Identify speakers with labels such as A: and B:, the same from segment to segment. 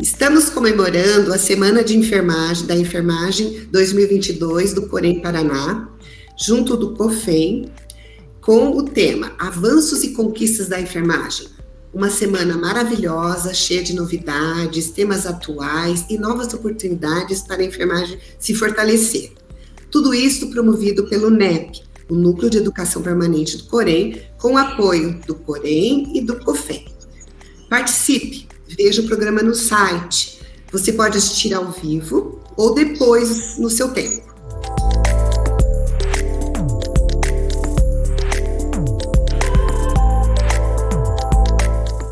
A: Estamos comemorando a Semana de Enfermagem, da Enfermagem 2022 do Corém Paraná, junto do COFEM, com o tema Avanços e Conquistas da Enfermagem. Uma semana maravilhosa, cheia de novidades, temas atuais e novas oportunidades para a enfermagem se fortalecer. Tudo isso promovido pelo NEP, o Núcleo de Educação Permanente do Corém, com o apoio do Corém e do COFEM. Participe, veja o programa no site. Você pode assistir ao vivo ou depois no seu tempo.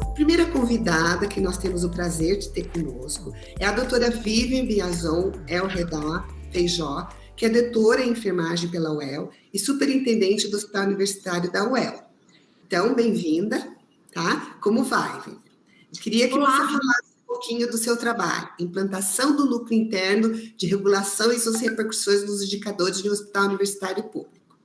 A: A primeira convidada que nós temos o prazer de ter conosco é a doutora Vivian Biazon El-Redá Feijó, que é doutora em enfermagem pela UEL e superintendente do Hospital Universitário da UEL. Então, bem-vinda, tá? Como vai, Vivian? Queria que você falasse um pouquinho do seu trabalho, implantação do núcleo interno de regulação e suas repercussões nos indicadores de um hospital universitário público.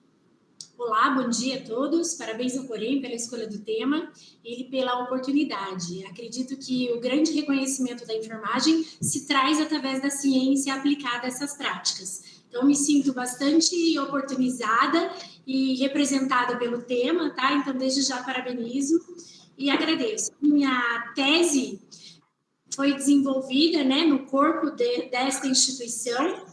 B: Olá, bom dia a todos. Parabéns ao Corém pela escolha do tema e pela oportunidade. Acredito que o grande reconhecimento da enfermagem se traz através da ciência aplicada a essas práticas. Então, me sinto bastante oportunizada e representada pelo tema, tá? Então, desde já parabenizo e agradeço. Minha tese foi desenvolvida, né, no corpo desta instituição,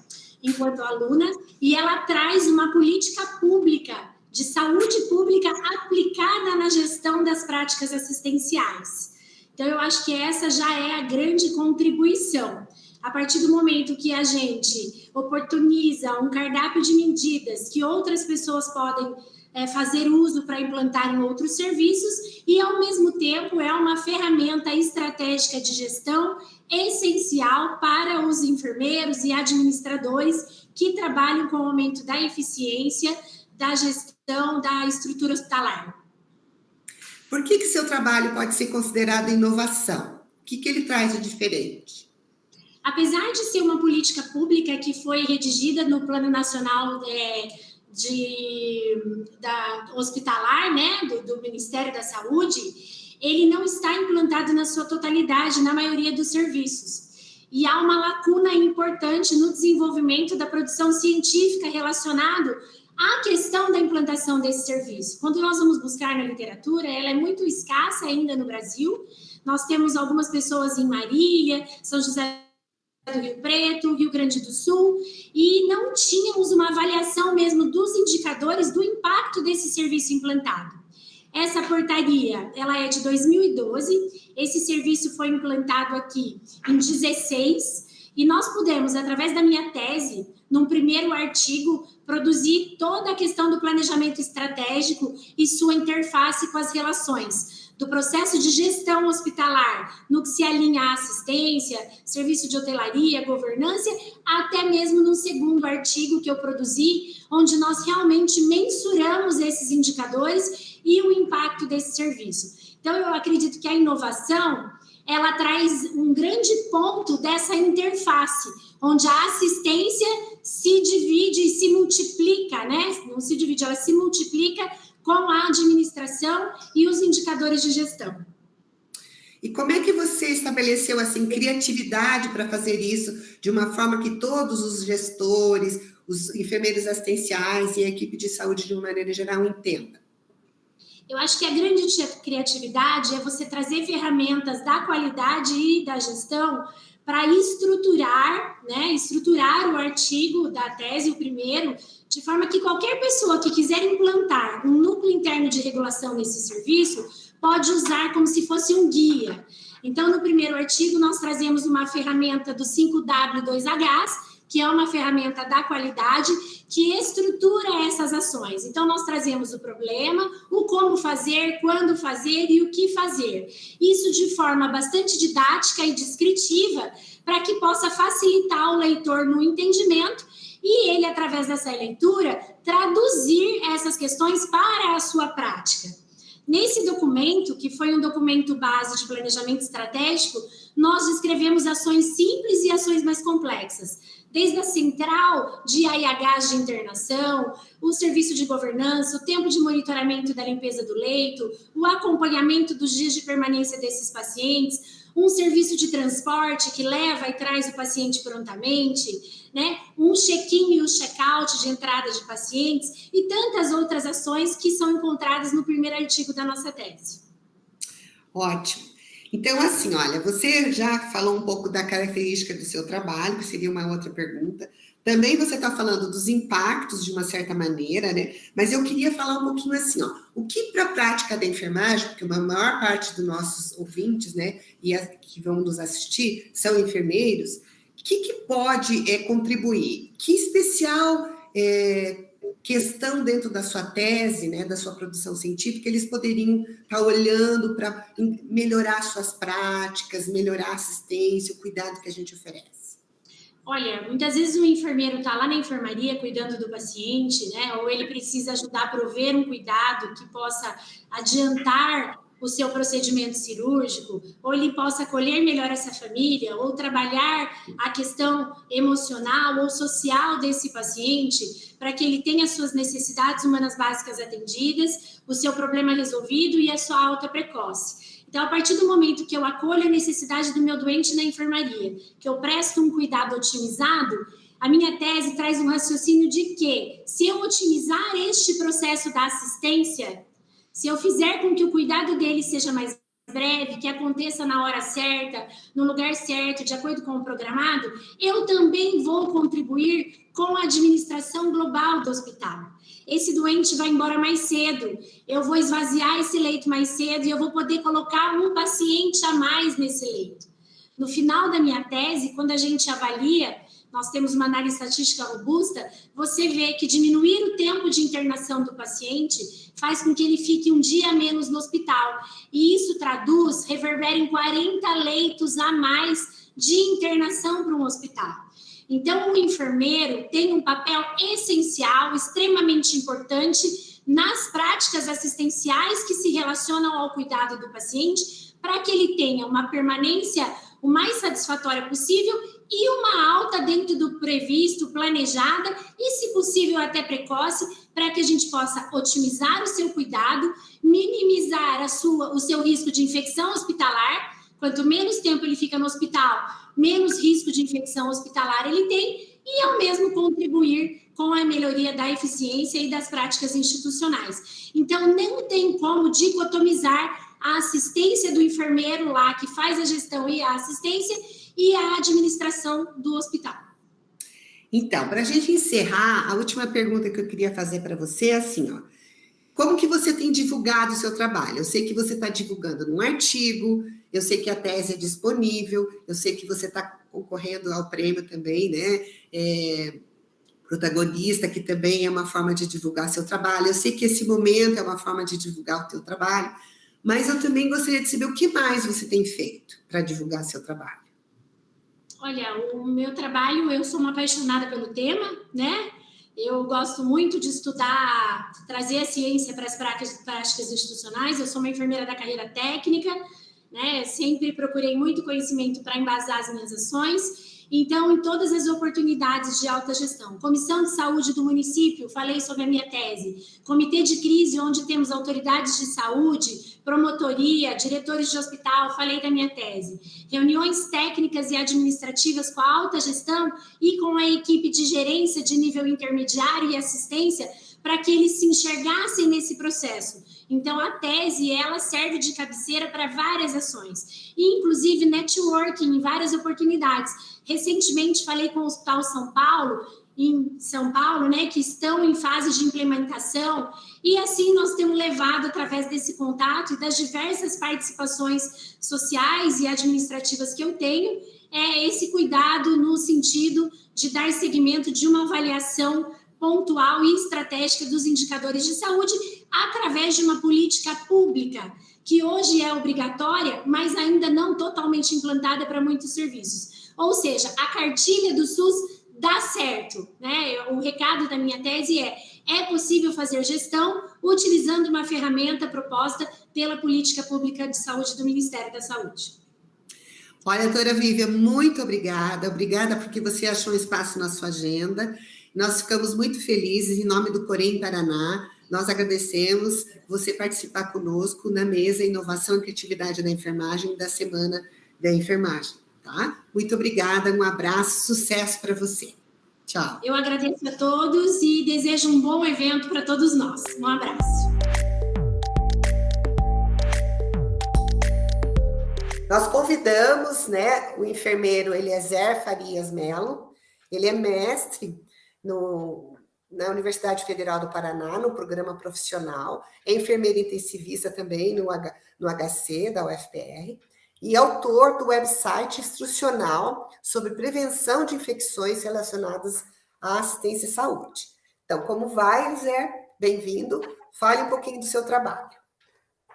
B: enquanto aluna, e ela traz uma política pública, de saúde pública aplicada na gestão das práticas assistenciais. Então, eu acho que essa já é a grande contribuição. A partir do momento que a gente oportuniza um cardápio de medidas que outras pessoas podem fazer uso para implantar em outros serviços e, ao mesmo tempo, é uma ferramenta estratégica de gestão essencial para os enfermeiros e administradores que trabalham com o aumento da eficiência, da gestão, da estrutura hospitalar.
A: Por que seu trabalho pode ser considerado inovação? O que ele traz de diferente?
B: Apesar de ser uma política pública que foi redigida no Plano Nacional hospitalar, né, do Ministério da Saúde, ele não está implantado na sua totalidade na maioria dos serviços. E há uma lacuna importante no desenvolvimento da produção científica relacionado à questão da implantação desse serviço. Quando nós vamos buscar na literatura, ela é muito escassa ainda no Brasil. Nós temos algumas pessoas em Marília, São José do Rio Preto, Rio Grande do Sul, e não tínhamos uma avaliação mesmo dos indicadores do impacto desse serviço implantado. Essa portaria, ela é de 2012, esse serviço foi implantado aqui em 2016, e nós pudemos, através da minha tese, num primeiro artigo, produzir toda a questão do planejamento estratégico e sua interface com as relações do processo de gestão hospitalar, no que se alinha à assistência, serviço de hotelaria, governança, até mesmo no segundo artigo que eu produzi, onde nós realmente mensuramos esses indicadores e o impacto desse serviço. Então, eu acredito que a inovação, ela traz um grande ponto dessa interface, onde a assistência se divide e se multiplica, né? Não se divide, ela se multiplica com a administração e os indicadores de gestão.
A: E como é que você estabeleceu, assim, criatividade para fazer isso de uma forma que todos os gestores, os enfermeiros assistenciais e a equipe de saúde, de uma maneira geral, entendam?
B: Eu acho que a grande criatividade é você trazer ferramentas da qualidade e da gestão para estruturar, né, estruturar o artigo da tese, o primeiro, de forma que qualquer pessoa que quiser implantar um núcleo interno de regulação nesse serviço pode usar como se fosse um guia. Então, no primeiro artigo, nós trazemos uma ferramenta do 5W2Hs, que é uma ferramenta da qualidade que estrutura essas ações. Então, nós trazemos o problema, o como fazer, quando fazer e o que fazer. Isso de forma bastante didática e descritiva, para que possa facilitar o leitor no entendimento e ele, através dessa leitura, traduzir essas questões para a sua prática. Nesse documento, que foi um documento base de planejamento estratégico, nós descrevemos ações simples e ações mais complexas. desde a central de AIHs de internação, o serviço de governança, o tempo de monitoramento da limpeza do leito, o acompanhamento dos dias de permanência desses pacientes, um serviço de transporte que leva e traz o paciente prontamente, né? Um check-in e um check-out de entrada de pacientes e tantas outras ações que são encontradas no primeiro artigo da nossa tese.
A: Ótimo. Então, assim, olha, você já falou um pouco da característica do seu trabalho, que seria uma outra pergunta. Também você está falando dos impactos de uma certa maneira, né? Mas eu queria falar um pouquinho assim, ó, o que para a prática da enfermagem, porque a maior parte dos nossos ouvintes, né, e que vão nos assistir são enfermeiros, o que pode contribuir? Que especial questão dentro da sua tese, né, da sua produção científica, eles poderiam estar olhando para melhorar suas práticas, melhorar a assistência, o cuidado que a gente oferece?
B: Olha, muitas vezes o enfermeiro está lá na enfermaria cuidando do paciente, né? Ou ele precisa ajudar a prover um cuidado que possa adiantar o seu procedimento cirúrgico, ou ele possa acolher melhor essa família, ou trabalhar a questão emocional ou social desse paciente, para que ele tenha suas necessidades humanas básicas atendidas, o seu problema resolvido e a sua alta precoce. Então, a partir do momento que eu acolho a necessidade do meu doente na enfermaria, que eu presto um cuidado otimizado, a minha tese traz um raciocínio de que, se eu otimizar este processo da assistência, se eu fizer com que o cuidado dele seja mais breve, que aconteça na hora certa, no lugar certo, de acordo com o programado, eu também vou contribuir com a administração global do hospital. Esse doente vai embora mais cedo, eu vou esvaziar esse leito mais cedo e eu vou poder colocar um paciente a mais nesse leito. No final da minha tese, quando a gente avalia, nós temos uma análise estatística robusta, você vê que diminuir o tempo de internação do paciente faz com que ele fique um dia a menos no hospital. E isso traduz, reverbera em 40 leitos a mais de internação para um hospital. Então, o enfermeiro tem um papel essencial, extremamente importante nas práticas assistenciais que se relacionam ao cuidado do paciente, para que ele tenha uma permanência o mais satisfatória possível e uma alta dentro do previsto, planejada e, se possível, até precoce, para que a gente possa otimizar o seu cuidado, minimizar o seu risco de infecção hospitalar. Quanto menos tempo ele fica no hospital, menos risco de infecção hospitalar ele tem e, ao mesmo, contribuir com a melhoria da eficiência e das práticas institucionais. Então, não tem como dicotomizar a assistência do enfermeiro lá, que faz a gestão e a assistência, e a administração do hospital.
A: Então, para a gente encerrar, a última pergunta que eu queria fazer para você é assim, ó. Como que você tem divulgado o seu trabalho? Eu sei que você está divulgando num artigo, eu sei que a tese é disponível, eu sei que você está concorrendo ao prêmio também, né? Protagonista, que também é uma forma de divulgar seu trabalho. Eu sei que esse momento é uma forma de divulgar o teu trabalho, mas eu também gostaria de saber o que mais você tem feito para divulgar seu trabalho.
B: Olha, o meu trabalho, eu sou uma apaixonada pelo tema, né? Eu gosto muito de estudar, trazer a ciência para as práticas institucionais. Eu sou uma enfermeira da carreira técnica, né? Sempre procurei muito conhecimento para embasar as minhas ações. Então, em todas as oportunidades de alta gestão, comissão de saúde do município, falei sobre a minha tese, comitê de crise, onde temos autoridades de saúde, promotoria, diretores de hospital, falei da minha tese, reuniões técnicas e administrativas com a alta gestão e com a equipe de gerência de nível intermediário e assistência, para que eles se enxergassem nesse processo. Então, a tese, ela serve de cabeceira para várias ações, e inclusive networking em várias oportunidades. Recentemente, falei com o Hospital em São Paulo, né, que estão em fase de implementação, e assim nós temos levado, através desse contato e das diversas participações sociais e administrativas que eu tenho, esse cuidado no sentido de dar seguimento de uma avaliação pontual e estratégica dos indicadores de saúde através de uma política pública, que hoje é obrigatória, mas ainda não totalmente implantada para muitos serviços. Ou seja, a cartilha do SUS dá certo, né? O recado da minha tese é possível fazer gestão utilizando uma ferramenta proposta pela política pública de saúde do Ministério da Saúde.
A: Olha, doutora Vivian, muito obrigada. Obrigada porque você achou um espaço na sua agenda. Nós ficamos muito felizes, em nome do Corém Paraná. Nós agradecemos você participar conosco na mesa Inovação e Criatividade da Enfermagem, da Semana da Enfermagem, tá? Muito obrigada, um abraço, sucesso para você. Tchau.
B: Eu agradeço a todos e desejo um bom evento para todos nós. Um abraço.
A: Nós convidamos, né, o enfermeiro Eliezer Farias Melo. Ele é mestre na Universidade Federal do Paraná, no programa profissional, é enfermeiro intensivista também no HC da UFPR, e autor do website instrucional sobre prevenção de infecções relacionadas à assistência à saúde. Então, como vai, Eliezer? Bem-vindo. Fale um pouquinho do seu trabalho.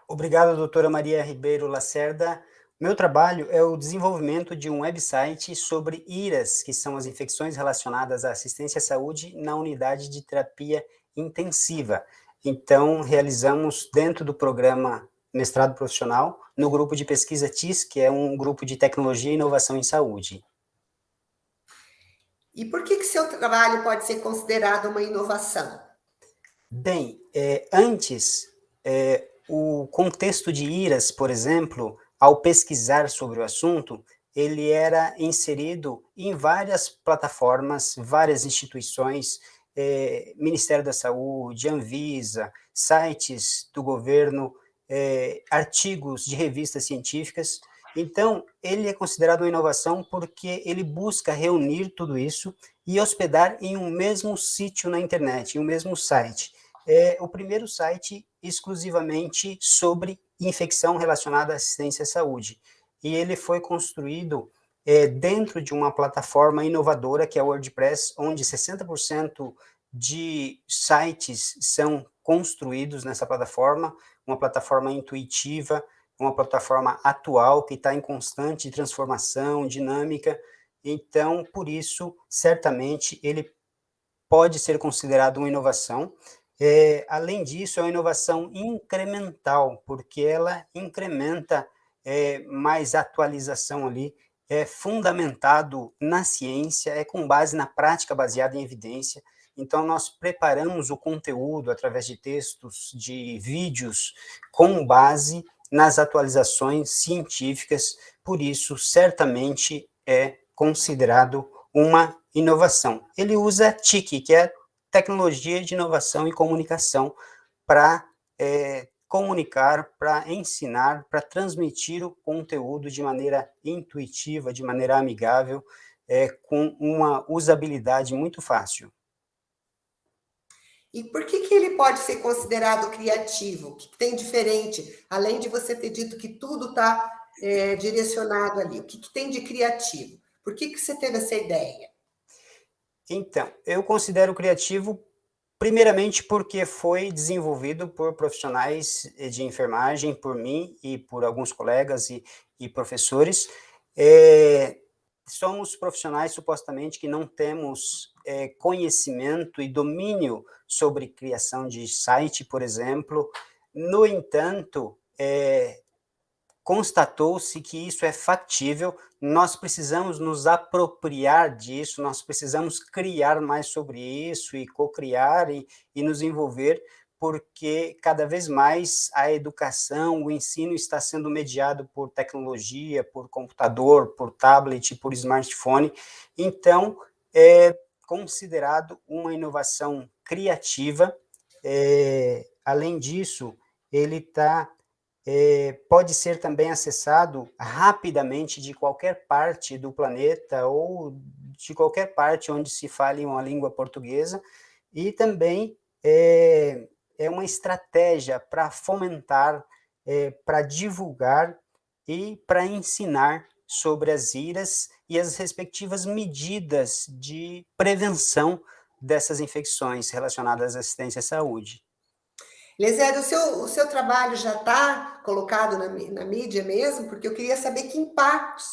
C: Obrigado, doutora Maria Ribeiro Lacerda. Meu trabalho é o desenvolvimento de um website sobre IRAS, que são as infecções relacionadas à assistência à saúde na unidade de terapia intensiva. Então, realizamos dentro do programa Mestrado Profissional, no grupo de pesquisa TIS, que é um grupo de tecnologia e inovação em saúde.
A: E por que seu trabalho pode ser considerado uma inovação?
C: Bem, antes, o contexto de IRAS, por exemplo, ao pesquisar sobre o assunto, ele era inserido em várias plataformas, várias instituições, Ministério da Saúde, Anvisa, sites do governo, artigos de revistas científicas. Então, ele é considerado uma inovação porque ele busca reunir tudo isso e hospedar em um mesmo sítio na internet, em um mesmo site. É o primeiro site exclusivamente sobre infecção relacionada à assistência à saúde. E ele foi construído dentro de uma plataforma inovadora, que é o WordPress, onde 60% de sites são construídos nessa plataforma, uma plataforma intuitiva, uma plataforma atual, que está em constante transformação, dinâmica. Então, por isso, certamente, ele pode ser considerado uma inovação. Além disso, é uma inovação incremental, porque ela incrementa mais atualização ali, é fundamentado na ciência, é com base na prática baseada em evidência. Então, nós preparamos o conteúdo através de textos, de vídeos, com base nas atualizações científicas, por isso, certamente é considerado uma inovação. Ele usa TIC, que é Tecnologia de Inovação e Comunicação, para comunicar, para ensinar, para transmitir o conteúdo de maneira intuitiva, de maneira amigável, com uma usabilidade muito fácil.
A: E por que ele pode ser considerado criativo? O que tem diferente? Além de você ter dito que tudo está direcionado ali, o que tem de criativo? Por que você teve essa ideia?
C: Então, eu considero criativo, primeiramente, porque foi desenvolvido por profissionais de enfermagem, por mim e por alguns colegas e professores. Somos profissionais, supostamente, que não temos conhecimento e domínio sobre criação de site, por exemplo. No entanto, constatou-se que isso é factível, nós precisamos nos apropriar disso, nós precisamos criar mais sobre isso e co-criar e nos envolver, porque cada vez mais a educação, o ensino está sendo mediado por tecnologia, por computador, por tablet, por smartphone. Então, é considerado uma inovação criativa. Além disso, ele pode ser também acessado rapidamente de qualquer parte do planeta ou de qualquer parte onde se fale uma língua portuguesa, e também é uma estratégia para fomentar, para divulgar e para ensinar sobre as IRAS e as respectivas medidas de prevenção dessas infecções relacionadas à assistência à saúde.
A: Eliezer, o seu trabalho já está colocado na mídia mesmo? Porque eu queria saber que impactos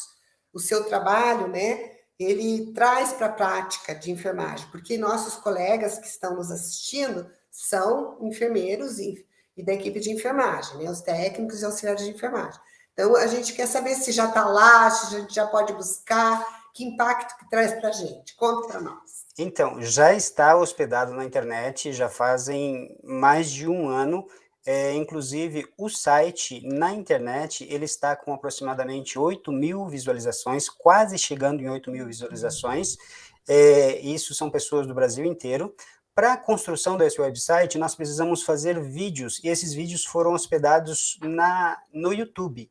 A: o seu trabalho, né, ele traz para a prática de enfermagem, porque nossos colegas que estão nos assistindo são enfermeiros e da equipe de enfermagem, né, os técnicos e auxiliares de enfermagem. Então, a gente quer saber se já está lá, se a gente já pode buscar, que impacto que traz para a gente. Conta para nós.
C: Então, já está hospedado na internet, já fazem mais de um ano. Inclusive, o site na internet, ele está com aproximadamente 8.000 visualizações, quase chegando em 8.000 visualizações. Isso são pessoas do Brasil inteiro. Para a construção desse website, nós precisamos fazer vídeos, e esses vídeos foram hospedados no YouTube.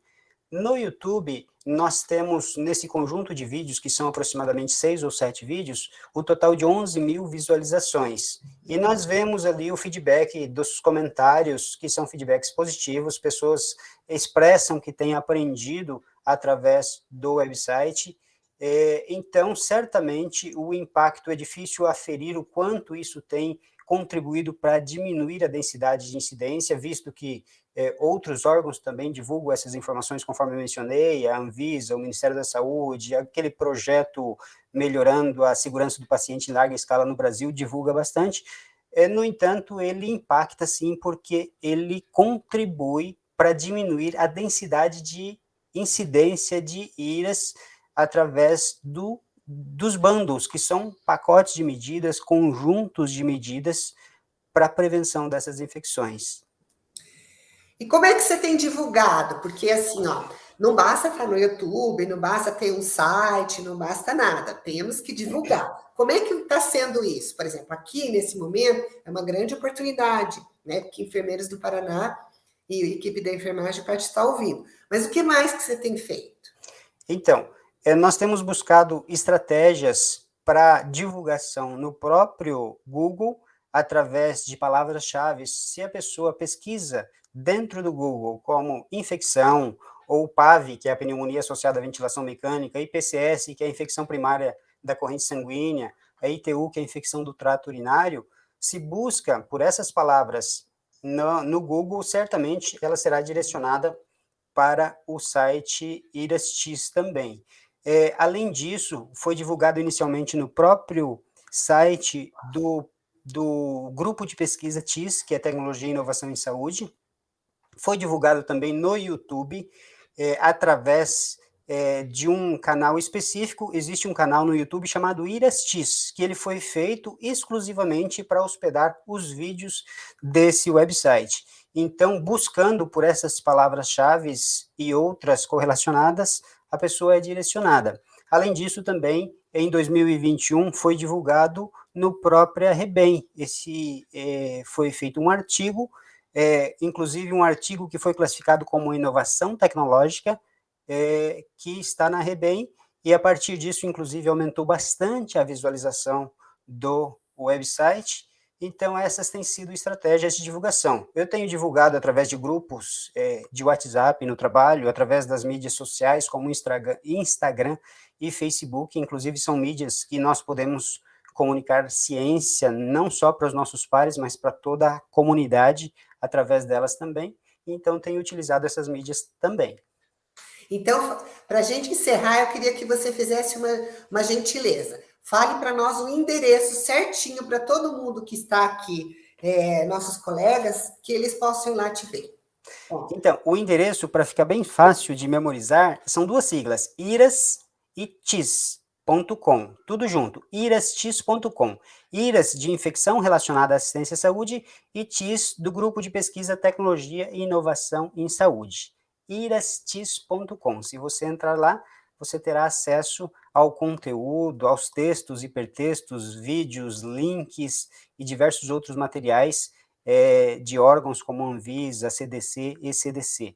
C: No YouTube, nós temos, nesse conjunto de vídeos, que são aproximadamente 6 ou 7 vídeos, o total de 11.000 visualizações. E nós vemos ali o feedback dos comentários, que são feedbacks positivos, pessoas expressam que têm aprendido através do website. Então, certamente, o impacto é difícil aferir o quanto isso tem contribuído para diminuir a densidade de incidência, visto que outros órgãos também divulgam essas informações, conforme eu mencionei, a Anvisa, o Ministério da Saúde, aquele projeto melhorando a segurança do paciente em larga escala no Brasil, divulga bastante. No entanto, ele impacta sim, porque ele contribui para diminuir a densidade de incidência de IRAS através dos bundles, que são pacotes de medidas, conjuntos de medidas para a prevenção dessas infecções.
A: E como é que você tem divulgado? Porque assim, não basta estar no YouTube, não basta ter um site, não basta nada. Temos que divulgar. Como é que está sendo isso? Por exemplo, aqui nesse momento é uma grande oportunidade, né? Porque enfermeiros do Paraná e a equipe da enfermagem pode estar ouvindo. Mas o que mais que você tem feito?
C: Então, nós temos buscado estratégias para divulgação no próprio Google, através de palavras-chave. Se a pessoa pesquisa dentro do Google como infecção, ou PAV, que é a pneumonia associada à ventilação mecânica, IPCS, que é a infecção primária da corrente sanguínea, a ITU, que é a infecção do trato urinário, se busca por essas palavras no Google, certamente ela será direcionada para o site IRAS-TIS também. Além disso, foi divulgado inicialmente no próprio site do Grupo de Pesquisa TIS, que é Tecnologia e Inovação em Saúde. Foi divulgado também no YouTube, através de um canal específico. Existe um canal no YouTube chamado IRAS-TIS, que ele foi feito exclusivamente para hospedar os vídeos desse website. Então, buscando por essas palavras-chave e outras correlacionadas, a pessoa é direcionada. Além disso, também, em 2021, foi divulgado no próprio Rebem. Foi feito um artigo, inclusive um artigo que foi classificado como inovação tecnológica, que está na Rebem, e a partir disso, inclusive, aumentou bastante a visualização do website. Então, essas têm sido estratégias de divulgação. Eu tenho divulgado através de grupos de WhatsApp no trabalho, através das mídias sociais, como Instagram e Facebook, inclusive são mídias que nós podemos comunicar ciência, não só para os nossos pares, mas para toda a comunidade, através delas também. Então, tenho utilizado essas mídias também.
A: Então, para a gente encerrar, eu queria que você fizesse uma gentileza. Fale para nós o endereço certinho para todo mundo que está aqui, nossos colegas, que eles possam ir lá te ver. Bom.
C: Então, o endereço, para ficar bem fácil de memorizar, são duas siglas, IRAS e TIS.com, tudo junto, irastis.com. IRAS de infecção relacionada à assistência à saúde e TIS do Grupo de Pesquisa, Tecnologia e Inovação em Saúde, irastis.com. Se você entrar lá, você terá acesso ao conteúdo, aos textos, hipertextos, vídeos, links e diversos outros materiais de órgãos como Anvisa, CDC e CDC.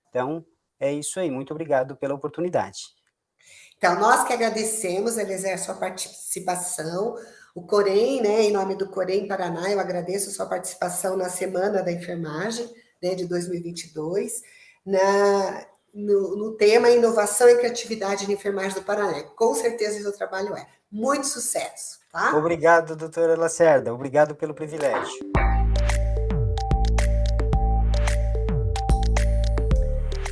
C: Então, é isso aí. Muito obrigado pela oportunidade.
A: Então, nós que agradecemos, Eliezer, a sua participação. O Corém, né, em nome do Corém Paraná, eu agradeço a sua participação na Semana da Enfermagem, né, de 2022, no tema Inovação e Criatividade na Enfermagem do Paraná. Com certeza o seu trabalho é. Muito sucesso, tá?
C: Obrigado, doutora Lacerda. Obrigado pelo privilégio.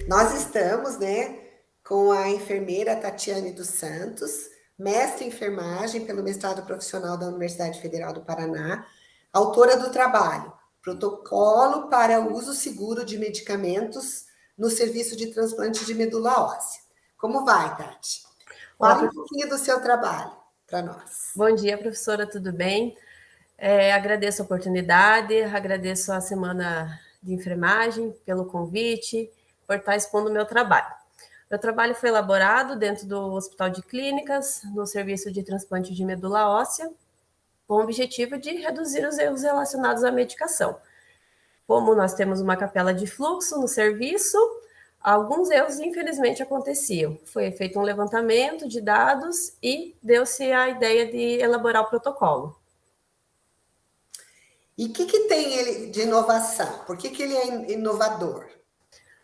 A: Nós estamos, né, com a enfermeira Tatiane dos Santos, mestre em enfermagem pelo mestrado profissional da Universidade Federal do Paraná, autora do trabalho Protocolo para o Uso Seguro de Medicamentos no serviço de transplante de medula óssea. Como vai, Tati?
D: Olá,
A: Fala um pouquinho do seu trabalho para nós.
D: Bom dia, professora, tudo bem? Agradeço a oportunidade, agradeço a Semana de Enfermagem pelo convite, por estar expondo o meu trabalho. Meu trabalho foi elaborado dentro do Hospital de Clínicas, no serviço de transplante de medula óssea, com o objetivo de reduzir os erros relacionados à medicação. Como nós temos uma capela de fluxo no serviço, alguns erros, infelizmente, aconteciam. Foi feito um levantamento de dados e deu-se a ideia de elaborar o protocolo.
A: E o que tem ele de inovação? Por que ele é inovador?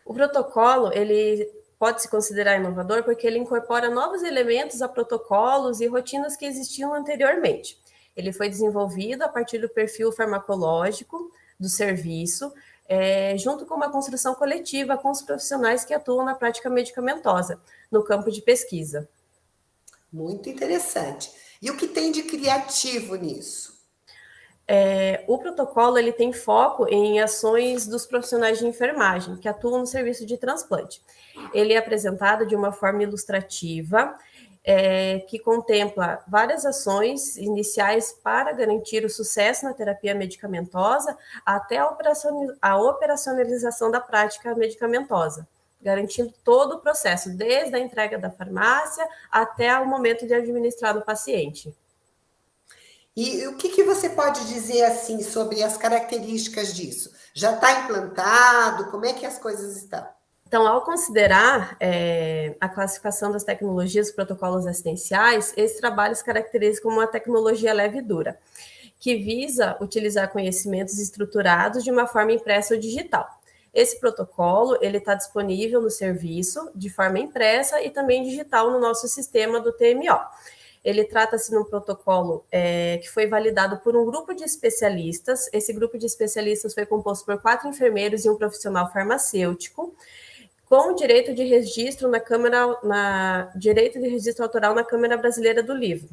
D: O protocolo, ele pode se considerar inovador porque ele incorpora novos elementos a protocolos e rotinas que existiam anteriormente. Ele foi desenvolvido a partir do perfil farmacológico do serviço, junto com uma construção coletiva com os profissionais que atuam na prática medicamentosa, no campo de pesquisa.
A: Muito interessante. E o que tem de criativo nisso?
D: O protocolo ele tem foco em ações dos profissionais de enfermagem que atuam no serviço de transplante. Ele é apresentado de uma forma ilustrativa, que contempla várias ações iniciais para garantir o sucesso na terapia medicamentosa até a operacionalização da prática medicamentosa, garantindo todo o processo, desde a entrega da farmácia até o momento de administrar no paciente.
A: E o que você pode dizer assim sobre as características disso? Já está implantado? Como é que as coisas estão?
D: Então, ao considerar a classificação das tecnologias e protocolos assistenciais, esse trabalho se caracteriza como uma tecnologia leve e dura, que visa utilizar conhecimentos estruturados de uma forma impressa ou digital. Esse protocolo ele está disponível no serviço de forma impressa e também digital no nosso sistema do TMO. Ele trata-se de um protocolo que foi validado por um grupo de especialistas. Esse grupo de especialistas foi composto por 4 enfermeiros e um profissional farmacêutico, com direito de registro direito de registro autoral na Câmara Brasileira do Livro.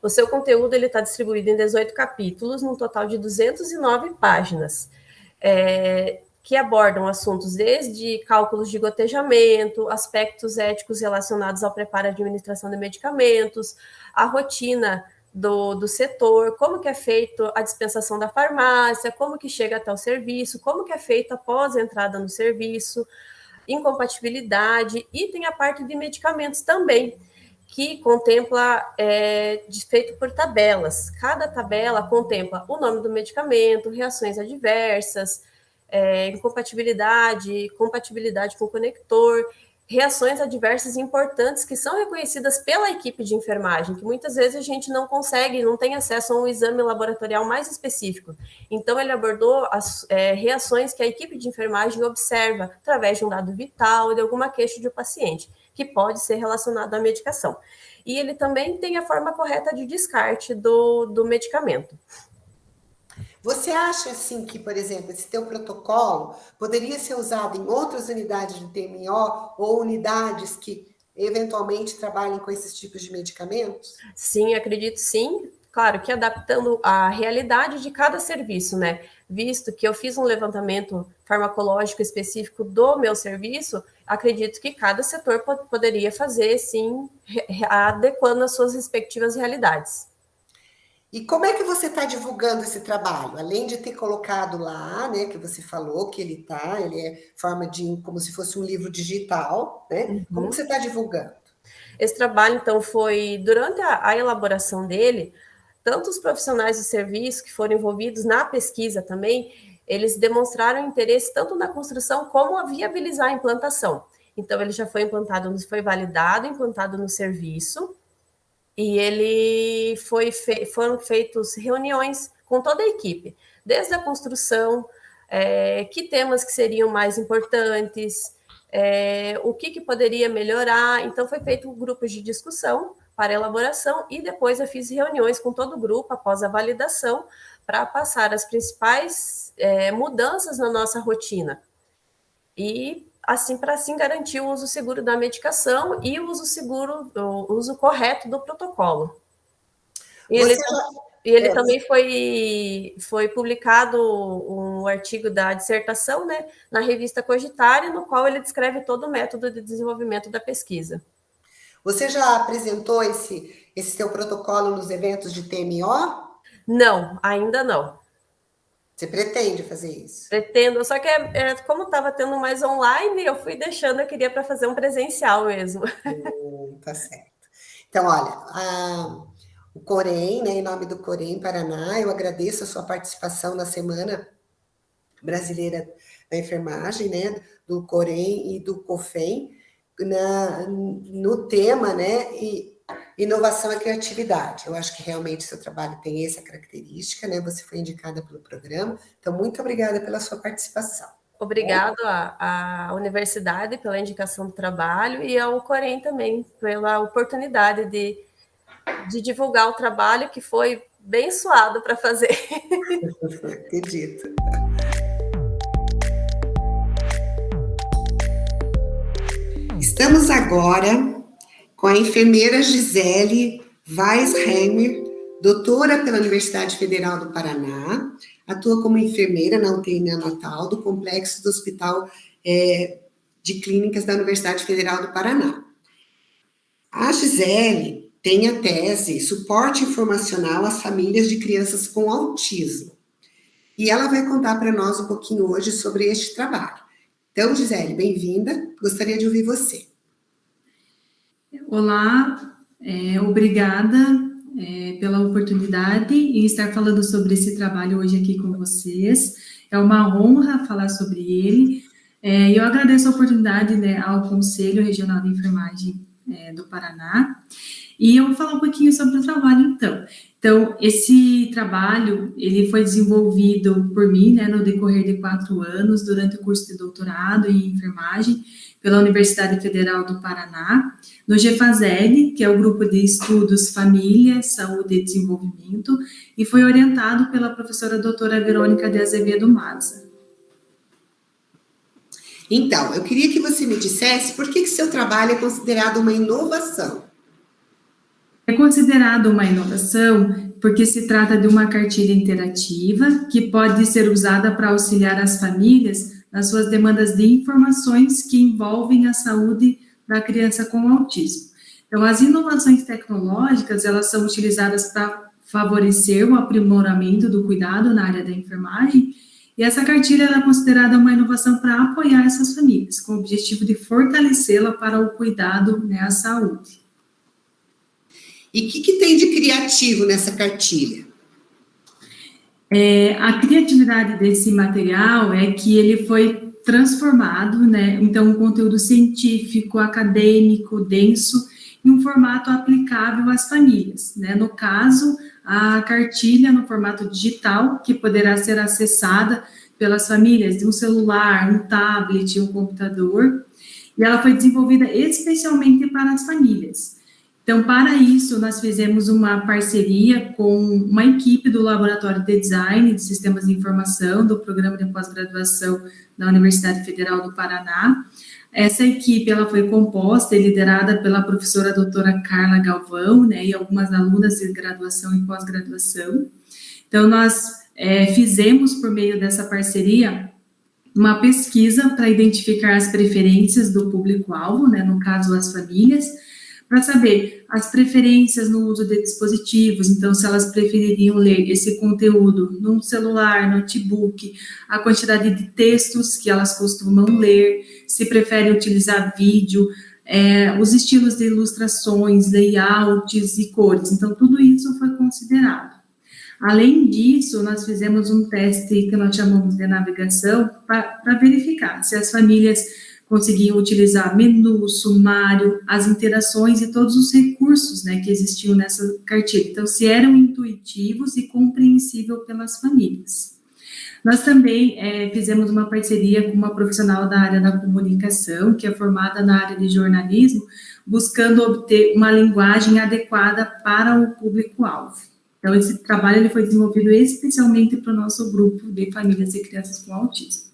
D: O seu conteúdo está distribuído em 18 capítulos, num total de 209 páginas, que abordam assuntos desde cálculos de gotejamento, aspectos éticos relacionados ao preparo e administração de medicamentos, a rotina do setor, como que é feito a dispensação da farmácia, como que chega até o serviço, como que é feito após a entrada no serviço, incompatibilidade, e tem a parte de medicamentos também, que contempla, feito por tabelas. Cada tabela contempla o nome do medicamento, reações adversas, incompatibilidade, compatibilidade com o conector, reações adversas importantes que são reconhecidas pela equipe de enfermagem, que muitas vezes a gente não consegue, não tem acesso a um exame laboratorial mais específico. Então, ele abordou as reações que a equipe de enfermagem observa através de um dado vital, de alguma queixa do paciente, que pode ser relacionado à medicação. E ele também tem a forma correta de descarte do medicamento.
A: Você acha, assim, que, por exemplo, esse teu protocolo poderia ser usado em outras unidades de TMO ou unidades que eventualmente trabalhem com esses tipos de medicamentos?
D: Sim, acredito sim. Claro que adaptando a realidade de cada serviço, né? Visto que eu fiz um levantamento farmacológico específico do meu serviço, acredito que cada setor poderia fazer, sim, adequando as suas respectivas realidades.
A: E como é que você está divulgando esse trabalho? Além de ter colocado lá, né, que você falou que ele é forma de, como se fosse um livro digital, né?
D: Uhum.
A: Como que você está divulgando?
D: Esse trabalho, então, foi, durante a elaboração dele, tanto os profissionais do serviço que foram envolvidos na pesquisa também, eles demonstraram interesse tanto na construção como a viabilizar a implantação. Então, ele já foi implantado, foi validado, implantado no serviço, e ele foram feitas reuniões com toda a equipe, desde a construção, que temas que seriam mais importantes, o que poderia melhorar. Então, foi feito grupos de discussão para elaboração e depois eu fiz reuniões com todo o grupo após a validação para passar as principais mudanças na nossa rotina. E assim, para assim garantir o uso seguro da medicação e o uso correto do protocolo. E ele também foi publicado um artigo da dissertação, né, na revista Cogitária, no qual ele descreve todo o método de desenvolvimento da pesquisa.
A: Você já apresentou esse seu protocolo nos eventos de TMO?
D: Não, ainda não.
A: Você pretende fazer isso?
D: Pretendo, só que como estava tendo mais online, eu fui deixando, eu queria para fazer um presencial mesmo.
A: Tá certo. Então, olha, o Corém, né, em nome do Corém Paraná, eu agradeço a sua participação na Semana Brasileira da Enfermagem, né, do Corém e do COFEM, no tema, né, inovação e criatividade. Eu acho que realmente seu trabalho tem essa característica, né, você foi indicada pelo programa, então muito obrigada pela sua participação.
D: Obrigado à universidade pela indicação do trabalho e ao Corém também pela oportunidade de divulgar o trabalho, que foi bem suado para fazer.
A: Acredito. Estamos agora com a enfermeira Gisele Weisheimer, doutora pela Universidade Federal do Paraná, atua como enfermeira na UTI neonatal do complexo do Hospital de Clínicas da Universidade Federal do Paraná. A Gisele tem a tese Suporte Informacional às Famílias de Crianças com Autismo. E ela vai contar para nós um pouquinho hoje sobre este trabalho. Então, Gisele, bem-vinda. Gostaria de ouvir você.
E: Olá, obrigada pela oportunidade em estar falando sobre esse trabalho hoje aqui com vocês. É uma honra falar sobre ele. Eu agradeço a oportunidade, né, ao Conselho Regional de Enfermagem do Paraná. E eu vou falar um pouquinho sobre o trabalho, então. Então, esse trabalho, ele foi desenvolvido por mim, né, no decorrer de 4 anos, durante o curso de doutorado em enfermagem, pela Universidade Federal do Paraná, no GEFASEG, que é o Grupo de Estudos Família, Saúde e Desenvolvimento, e foi orientado pela professora doutora Verônica de Azevedo Maza.
A: Então, eu queria que você me dissesse por que seu trabalho é considerado uma inovação.
E: É considerado uma inovação porque se trata de uma cartilha interativa que pode ser usada para auxiliar as famílias nas suas demandas de informações que envolvem a saúde da criança com autismo. Então, as inovações tecnológicas, elas são utilizadas para favorecer o aprimoramento do cuidado na área da enfermagem, e essa cartilha é considerada uma inovação para apoiar essas famílias, com o objetivo de fortalecê-la para o cuidado, né, à saúde.
A: E o que tem de criativo nessa cartilha?
E: A criatividade desse material é que ele foi transformado, né? Então, um conteúdo científico, acadêmico, denso, em um formato aplicável às famílias, né? No caso, a cartilha no formato digital, que poderá ser acessada pelas famílias de um celular, um tablet, um computador, e ela foi desenvolvida especialmente para as famílias. Então, para isso, nós fizemos uma parceria com uma equipe do Laboratório de Design de Sistemas de Informação do Programa de Pós-Graduação da Universidade Federal do Paraná. Essa equipe, ela foi composta e liderada pela professora doutora Carla Galvão, né, e algumas alunas de graduação e pós-graduação. Então, nós fizemos, por meio dessa parceria, uma pesquisa para identificar as preferências do público-alvo, né, no caso, as famílias, para saber as preferências no uso de dispositivos, então, se elas prefeririam ler esse conteúdo num celular, notebook, a quantidade de textos que elas costumam ler, se preferem utilizar vídeo, os estilos de ilustrações, layouts e cores, então, tudo isso foi considerado. Além disso, nós fizemos um teste que nós chamamos de navegação para verificar se as famílias conseguiam utilizar menu, sumário, as interações e todos os recursos, né, que existiam nessa cartilha. Então, se eram intuitivos e compreensíveis pelas famílias. Nós também fizemos uma parceria com uma profissional da área da comunicação, que é formada na área de jornalismo, buscando obter uma linguagem adequada para o público-alvo. Então, esse trabalho ele foi desenvolvido especialmente para o nosso grupo de famílias e crianças com autismo.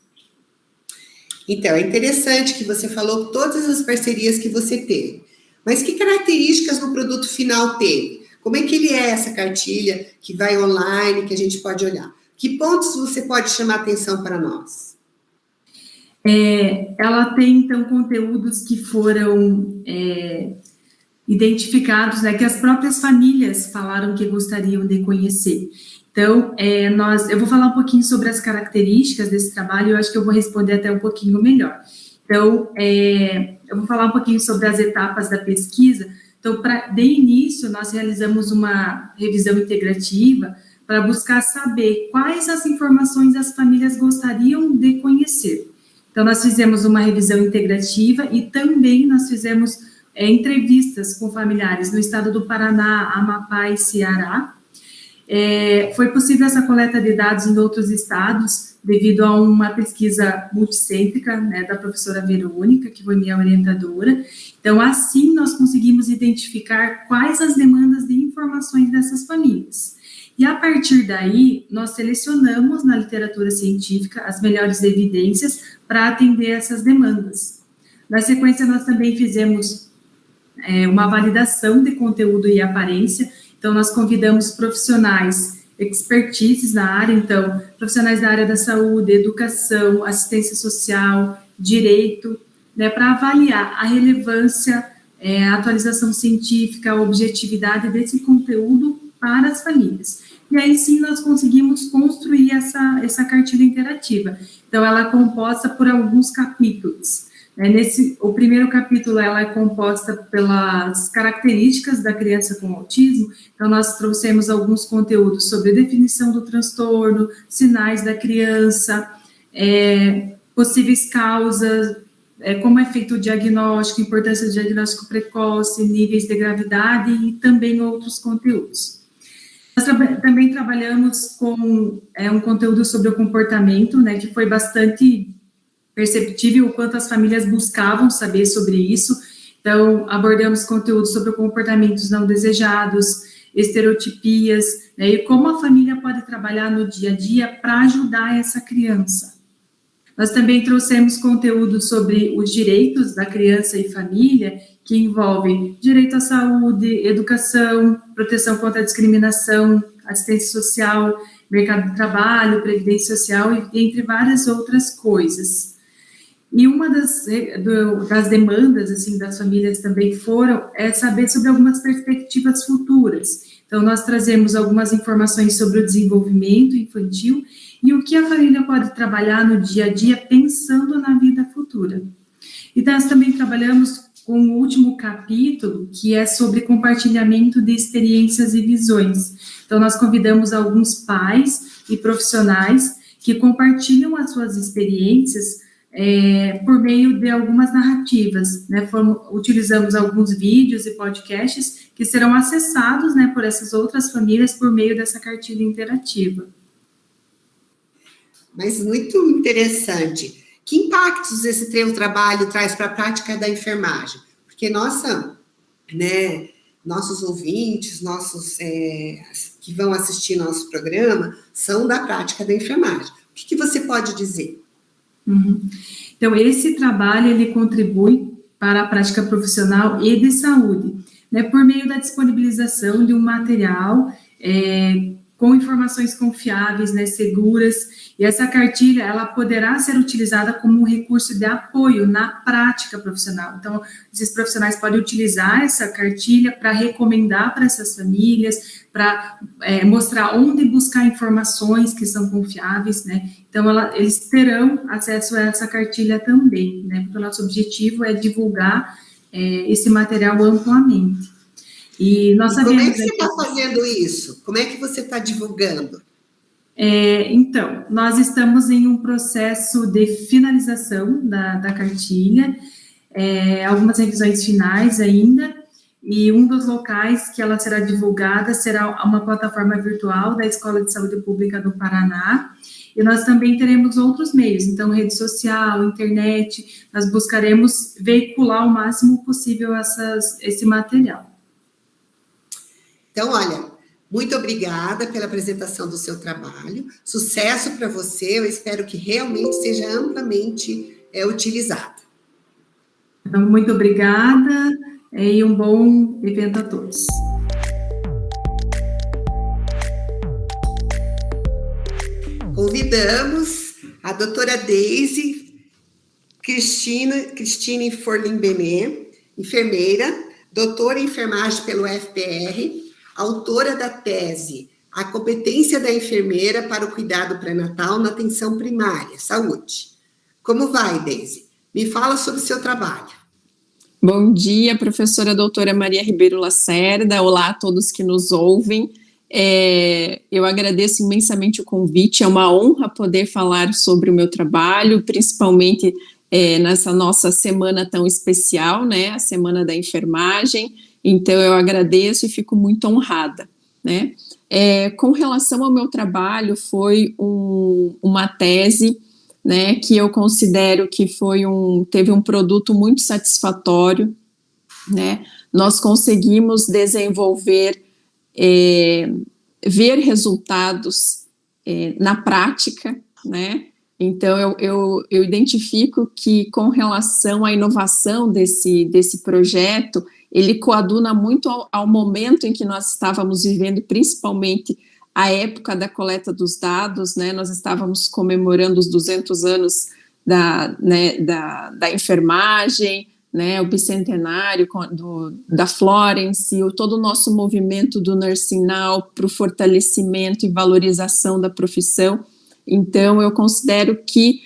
A: Então, é interessante que você falou todas as parcerias que você teve. Mas que características no produto final teve? Como é que ele é, essa cartilha que vai online, que a gente pode olhar? Que pontos você pode chamar atenção para nós?
E: Ela tem, então, conteúdos que foram identificados, né, que as próprias famílias falaram que gostariam de conhecer. Então, eu vou falar um pouquinho sobre as características desse trabalho, eu acho que eu vou responder até um pouquinho melhor. Então, eu vou falar um pouquinho sobre as etapas da pesquisa. Então, de início, nós realizamos uma revisão integrativa para buscar saber quais as informações as famílias gostariam de conhecer. Então, nós fizemos uma revisão integrativa e também nós fizemos entrevistas com familiares no estado do Paraná, Amapá e Ceará. Foi possível essa coleta de dados em outros estados devido a uma pesquisa multicêntrica, né, da professora Verônica, que foi minha orientadora. Então, assim, nós conseguimos identificar quais as demandas de informações dessas famílias. E, a partir daí, nós selecionamos na literatura científica as melhores evidências para atender essas demandas. Na sequência, nós também fizemos uma validação de conteúdo e aparência. Então, nós convidamos profissionais, expertises na área, então, profissionais da área da saúde, educação, assistência social, direito, né, para avaliar a relevância, a atualização científica, a objetividade desse conteúdo para as famílias. E aí, sim, nós conseguimos construir essa cartilha interativa. Então, ela é composta por alguns capítulos. O primeiro capítulo, ela é composta pelas características da criança com autismo. Então, nós trouxemos alguns conteúdos sobre a definição do transtorno, sinais da criança, possíveis causas, como é feito o diagnóstico, importância do diagnóstico precoce, níveis de gravidade e também outros conteúdos. Nós também trabalhamos com um conteúdo sobre o comportamento, né, que foi bastante perceptível o quanto as famílias buscavam saber sobre isso. Então, abordamos conteúdo sobre comportamentos não desejados, estereotipias, né, e como a família pode trabalhar no dia a dia para ajudar essa criança. Nós também trouxemos conteúdo sobre os direitos da criança e família, que envolve direito à saúde, educação, proteção contra a discriminação, assistência social, mercado de trabalho, previdência social, e entre várias outras coisas. E uma das demandas, assim, das famílias também foram saber sobre algumas perspectivas futuras. Então, nós trazemos algumas informações sobre o desenvolvimento infantil e o que a família pode trabalhar no dia a dia pensando na vida futura. E nós também trabalhamos com o último capítulo, que é sobre compartilhamento de experiências e visões. Então, nós convidamos alguns pais e profissionais que compartilham as suas experiências por meio de algumas narrativas, né? Utilizamos alguns vídeos e podcasts que serão acessados, né, por essas outras famílias por meio dessa cartilha interativa.
A: Mas muito interessante. Que impactos esse teu trabalho traz para a prática da enfermagem? Porque nossos ouvintes, que vão assistir nosso programa, são da prática da enfermagem. O que você pode dizer?
E: Então, esse trabalho, ele contribui para a prática profissional e de saúde, né, por meio da disponibilização de um material com informações confiáveis, né, seguras, e essa cartilha, ela poderá ser utilizada como um recurso de apoio na prática profissional. Então, esses profissionais podem utilizar essa cartilha para recomendar para essas famílias, para mostrar onde buscar informações que são confiáveis, né? Então, eles terão acesso a essa cartilha também, né? Porque o nosso objetivo é divulgar esse material amplamente. E nós sabemos...
A: Como é que você está fazendo isso? Como é que você está divulgando?
E: Então, nós estamos em um processo de finalização da cartilha, algumas revisões finais ainda, e um dos locais que ela será divulgada será uma plataforma virtual da Escola de Saúde Pública do Paraná, e nós também teremos outros meios, então rede social, internet, nós buscaremos veicular o máximo possível esse material.
A: Então, olha, muito obrigada pela apresentação do seu trabalho, sucesso para você, eu espero que realmente seja amplamente utilizado.
E: Então, muito obrigada e um bom evento a todos.
A: convidamos a doutora Deise Cristine Forlim-Benet, enfermeira, doutora em enfermagem pelo FPR, autora da tese A Competência da Enfermeira para o Cuidado Pré-Natal na Atenção Primária, Saúde. Como vai, Deise? Me fala sobre o seu trabalho.
F: Bom dia, professora doutora Maria Ribeiro Lacerda. Olá a todos que nos ouvem. Eu agradeço imensamente o convite, é uma honra poder falar sobre o meu trabalho, principalmente nessa nossa semana tão especial, né, a Semana da Enfermagem. Então, eu agradeço e fico muito honrada, né. Com relação ao meu trabalho, foi uma tese, né, que eu considero que teve um produto muito satisfatório, né. Nós conseguimos desenvolver, ver resultados na prática, né. Então, eu identifico que, com relação à inovação desse projeto, ele coaduna muito ao momento em que nós estávamos vivendo, principalmente a época da coleta dos dados, né, nós estávamos comemorando os 200 anos da enfermagem, né, o bicentenário da Florence, todo o nosso movimento do Nursing Now para o fortalecimento e valorização da profissão. Então, eu considero que,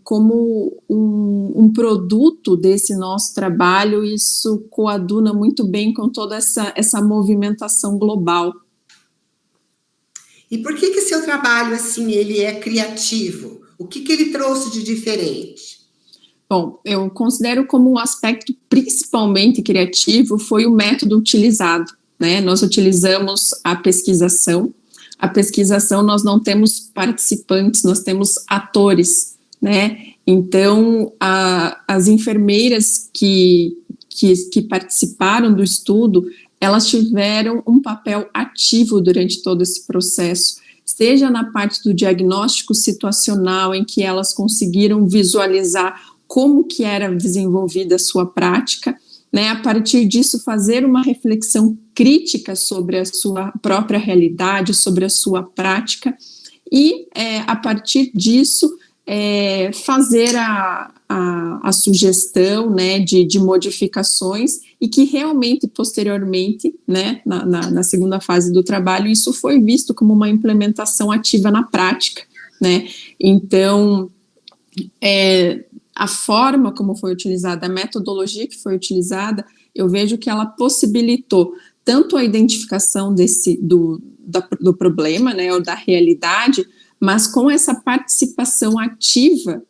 F: como um produto desse nosso trabalho, isso coaduna muito bem com toda essa movimentação global.
A: E por que seu trabalho, assim, ele é criativo? O que ele trouxe de diferente?
F: Bom, eu considero como um aspecto principalmente criativo foi o método utilizado, né? Nós utilizamos a pesquisação. A pesquisação, nós não temos participantes, nós temos atores, né? Então, as enfermeiras que participaram do estudo, elas tiveram um papel ativo durante todo esse processo, seja na parte do diagnóstico situacional, em que elas conseguiram visualizar como que era desenvolvida a sua prática, né, a partir disso fazer uma reflexão crítica sobre a sua própria realidade, sobre a sua prática, e a partir disso fazer a sugestão, né, de modificações, e que realmente, posteriormente, né, na segunda fase do trabalho, isso foi visto como uma implementação ativa na prática, né. Então, a forma como foi utilizada, a metodologia que foi utilizada, eu vejo que ela possibilitou tanto a identificação do problema, né, ou da realidade, mas com essa participação ativa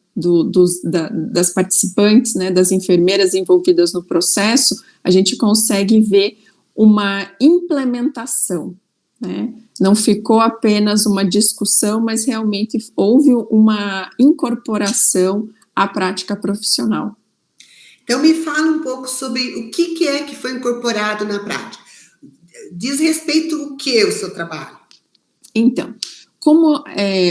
F: das participantes, né, das enfermeiras envolvidas no processo, a gente consegue ver uma implementação, né? Não ficou apenas uma discussão, mas realmente houve uma incorporação à prática profissional.
A: Então, me fala um pouco sobre o que é que foi incorporado na prática. Diz respeito ao que o seu trabalho?
F: Então, como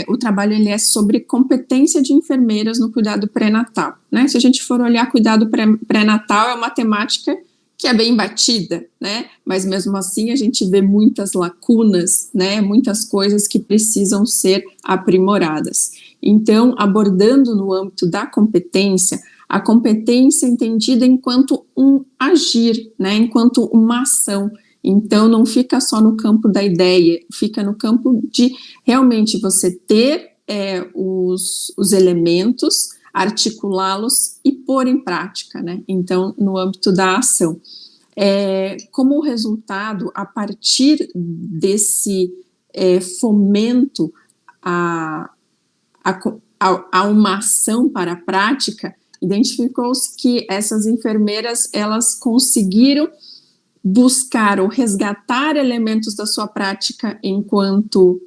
F: o trabalho ele é sobre competência de enfermeiras no cuidado pré-natal, né? Se a gente for olhar cuidado pré-natal, é uma temática que é bem batida, né? Mas mesmo assim a gente vê muitas lacunas, né? Muitas coisas que precisam ser aprimoradas. Então, abordando no âmbito da competência, a competência entendida enquanto um agir, né? Enquanto uma ação. Então, não fica só no campo da ideia, fica no campo de realmente você ter os elementos, articulá-los e pôr em prática, né? Então, no âmbito da ação. Como resultado, a partir desse fomento a uma ação para a prática, identificou-se que essas enfermeiras, elas conseguiram buscar ou resgatar elementos da sua prática enquanto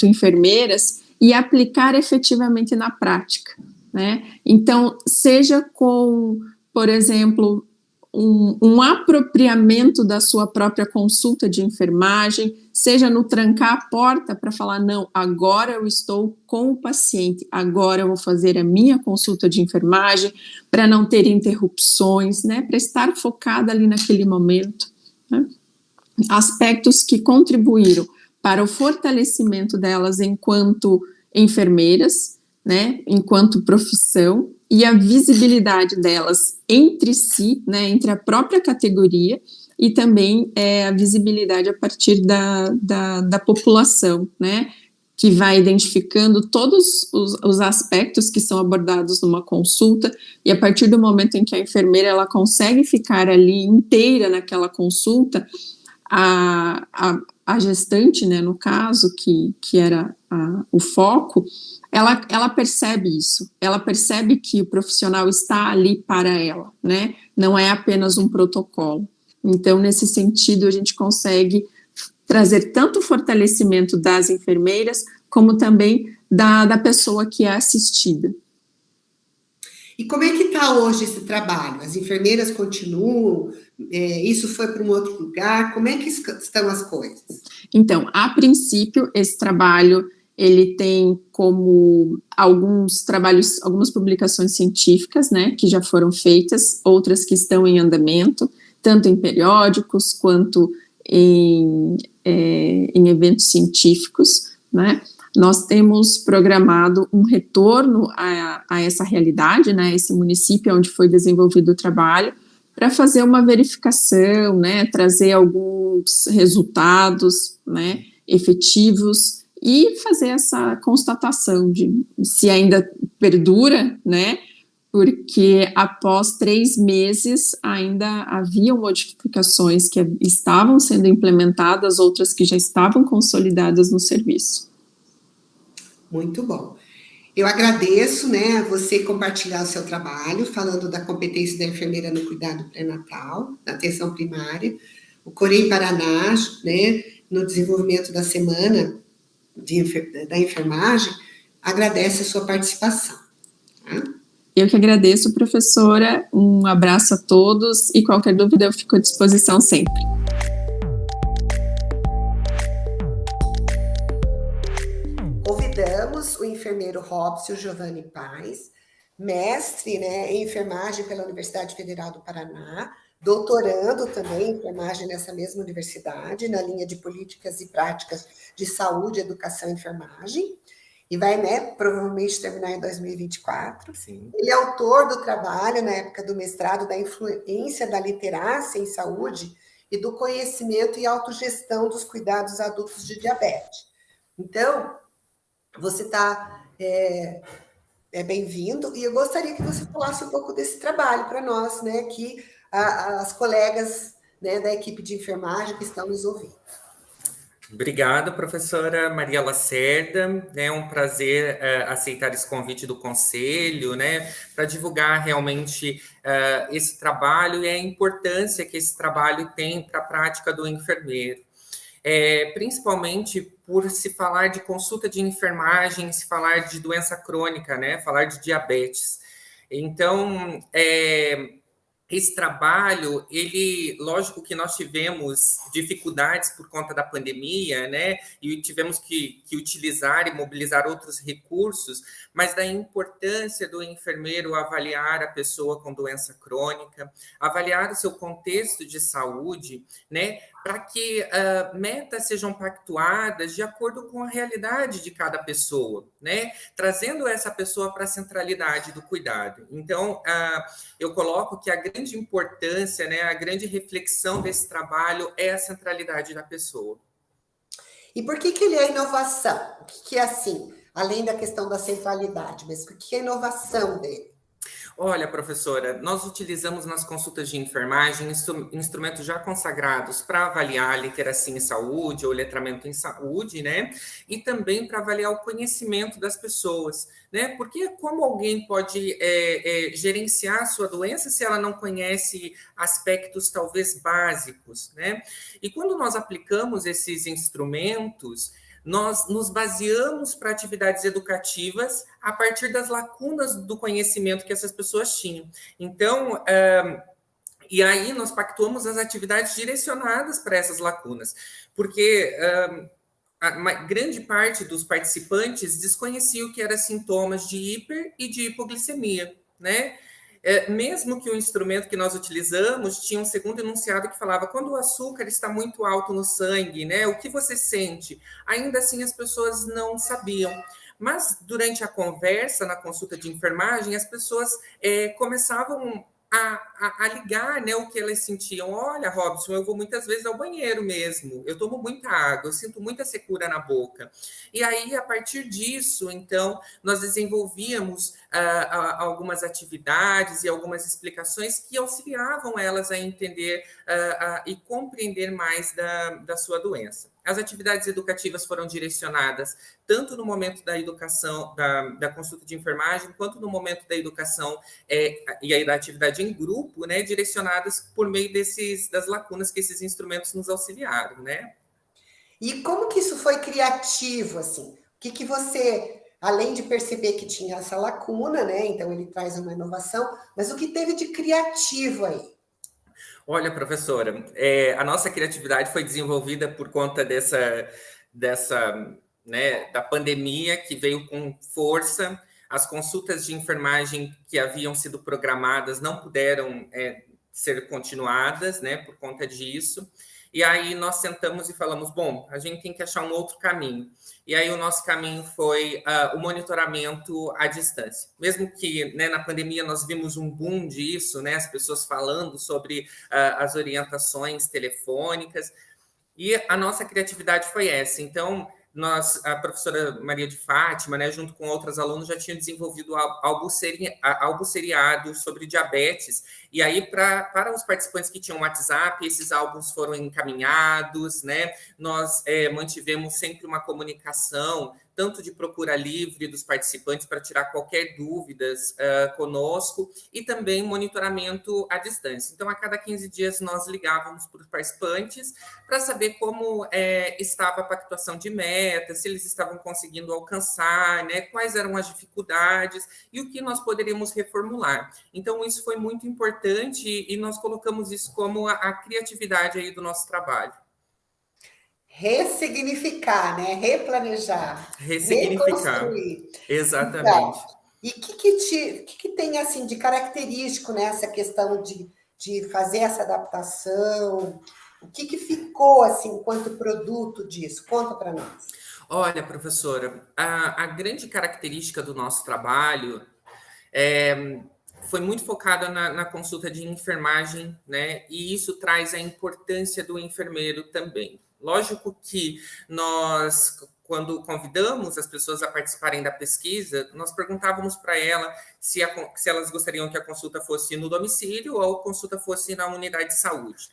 F: enfermeiras e aplicar efetivamente na prática, né? Então, seja com, por exemplo, um apropriamento da sua própria consulta de enfermagem, seja no trancar a porta para falar, não, agora eu estou com o paciente, agora eu vou fazer a minha consulta de enfermagem, para não ter interrupções, né, para estar focada ali naquele momento, né? Aspectos que contribuíram para o fortalecimento delas enquanto enfermeiras, né, enquanto profissão, e a visibilidade delas entre si, né, entre a própria categoria, e também a visibilidade a partir da população, né, que vai identificando todos os aspectos que são abordados numa consulta, e a partir do momento em que a enfermeira ela consegue ficar ali inteira naquela consulta, a gestante, né, no caso, que era o foco, ela percebe isso, ela percebe que o profissional está ali para ela, né, não é apenas um protocolo. Então, nesse sentido, a gente consegue trazer tanto o fortalecimento das enfermeiras, como também da pessoa que é assistida.
A: E como é que está hoje esse trabalho? As enfermeiras continuam? Isso foi para um outro lugar? Como é que estão as coisas?
F: Então, a princípio, esse trabalho, ele tem como alguns trabalhos, algumas publicações científicas, né, que já foram feitas, outras que estão em andamento, tanto em periódicos quanto em eventos científicos, né. Nós temos programado um retorno a essa realidade, né, esse município onde foi desenvolvido o trabalho, para fazer uma verificação, né, trazer alguns resultados, né, efetivos e fazer essa constatação de se ainda perdura, né, porque após 3 meses ainda haviam modificações que estavam sendo implementadas, outras que já estavam consolidadas no serviço.
A: Muito bom. Eu agradeço, né, você compartilhar o seu trabalho, falando da competência da enfermeira no cuidado pré-natal, na atenção primária, o Corém Paraná, né, no desenvolvimento da semana da enfermagem, agradece a sua participação. Tá?
F: Eu que agradeço, professora, um abraço a todos e qualquer dúvida eu fico à disposição sempre.
A: Convidamos o enfermeiro Robson Giovanni Paes, mestre, né, em enfermagem pela Universidade Federal do Paraná, doutorando também em enfermagem nessa mesma universidade, na linha de políticas e práticas de saúde, educação e enfermagem, e vai, né, provavelmente terminar em 2024.
G: Sim.
A: Ele é autor do trabalho, na época do mestrado, da influência da literácia em saúde e do conhecimento e autogestão dos cuidados adultos de diabetes. Então, você está bem-vindo, e eu gostaria que você falasse um pouco desse trabalho para nós, né, que as colegas, né, da equipe de enfermagem que estão nos ouvindo.
G: Obrigado, professora Maria Lacerda. É um prazer aceitar esse convite do Conselho, né, para divulgar realmente esse trabalho e a importância que esse trabalho tem para a prática do enfermeiro. Principalmente por se falar de consulta de enfermagem, se falar de doença crônica, né, falar de diabetes. Então, esse trabalho, lógico que nós tivemos dificuldades por conta da pandemia, né, e tivemos que utilizar e mobilizar outros recursos, mas da importância do enfermeiro avaliar a pessoa com doença crônica, avaliar o seu contexto de saúde, né, para que metas sejam pactuadas de acordo com a realidade de cada pessoa, né, trazendo essa pessoa para a centralidade do cuidado. Então, eu coloco que a grande importância, né, a grande reflexão desse trabalho é a centralidade da pessoa.
A: E por que ele é inovação? O que é assim, além da questão da centralidade, mas o que é a inovação dele?
G: Olha, professora, nós utilizamos nas consultas de enfermagem instrumentos já consagrados para avaliar literacia em saúde ou letramento em saúde, né? E também para avaliar o conhecimento das pessoas, né? Porque como alguém pode gerenciar a sua doença se ela não conhece aspectos talvez básicos, né? E quando nós aplicamos esses instrumentos, nós nos baseamos para atividades educativas a partir das lacunas do conhecimento que essas pessoas tinham. Então, e aí nós pactuamos as atividades direcionadas para essas lacunas, porque a grande parte dos participantes desconhecia o que eram sintomas de hiper e de hipoglicemia, né? mesmo que o instrumento que nós utilizamos tinha um segundo enunciado que falava: quando o açúcar está muito alto no sangue, né, o que você sente? Ainda assim, as pessoas não sabiam. Mas, durante a conversa, na consulta de enfermagem, as pessoas começavam a ligar, né, o que elas sentiam. Olha, Robson, eu vou muitas vezes ao banheiro mesmo, eu tomo muita água, eu sinto muita secura na boca. E aí, a partir disso, então, nós desenvolvíamos algumas atividades e algumas explicações que auxiliavam elas a entender e compreender mais da sua doença. As atividades educativas foram direcionadas tanto no momento da educação, da consulta de enfermagem, quanto no momento da educação e aí da atividade em grupo, né, direcionadas por meio das lacunas que esses instrumentos nos auxiliaram, né?
A: E como que isso foi criativo, assim? O que você, além de perceber que tinha essa lacuna, né, então ele traz uma inovação, mas o que teve de criativo aí?
G: Olha, professora, a nossa criatividade foi desenvolvida por conta né, da pandemia que veio com força. As consultas de enfermagem que haviam sido programadas não puderam ser continuadas, né, por conta disso. E aí nós sentamos e falamos, bom, a gente tem que achar um outro caminho. E aí o nosso caminho foi o monitoramento à distância. Mesmo que, né, na pandemia nós vimos um boom disso, né, as pessoas falando sobre as orientações telefônicas, e a nossa criatividade foi essa. Então, a professora Maria de Fátima, né, junto com outros alunos, já tinha desenvolvido algo seriado sobre diabetes. E aí, para os participantes que tinham WhatsApp, esses álbuns foram encaminhados, né? Nós mantivemos sempre uma comunicação, tanto de procura livre dos participantes para tirar qualquer dúvidas conosco, e também monitoramento à distância. Então, a cada 15 dias, nós ligávamos para os participantes para saber como estava a pactuação de metas, se eles estavam conseguindo alcançar, né, quais eram as dificuldades e o que nós poderíamos reformular. Então, isso foi muito importante e nós colocamos isso como a criatividade aí do nosso trabalho.
A: Ressignificar, né? Replanejar, reconstruir.
G: Exatamente.
A: Então, e o que tem assim de característico nessa questão de fazer essa adaptação? O que ficou assim enquanto produto disso? Conta para nós.
G: Olha, professora, a grande característica do nosso trabalho foi muito focada na consulta de enfermagem, né? E isso traz a importância do enfermeiro também. Lógico que nós, quando convidamos as pessoas a participarem da pesquisa, nós perguntávamos para ela se elas gostariam que a consulta fosse no domicílio ou a consulta fosse na unidade de saúde.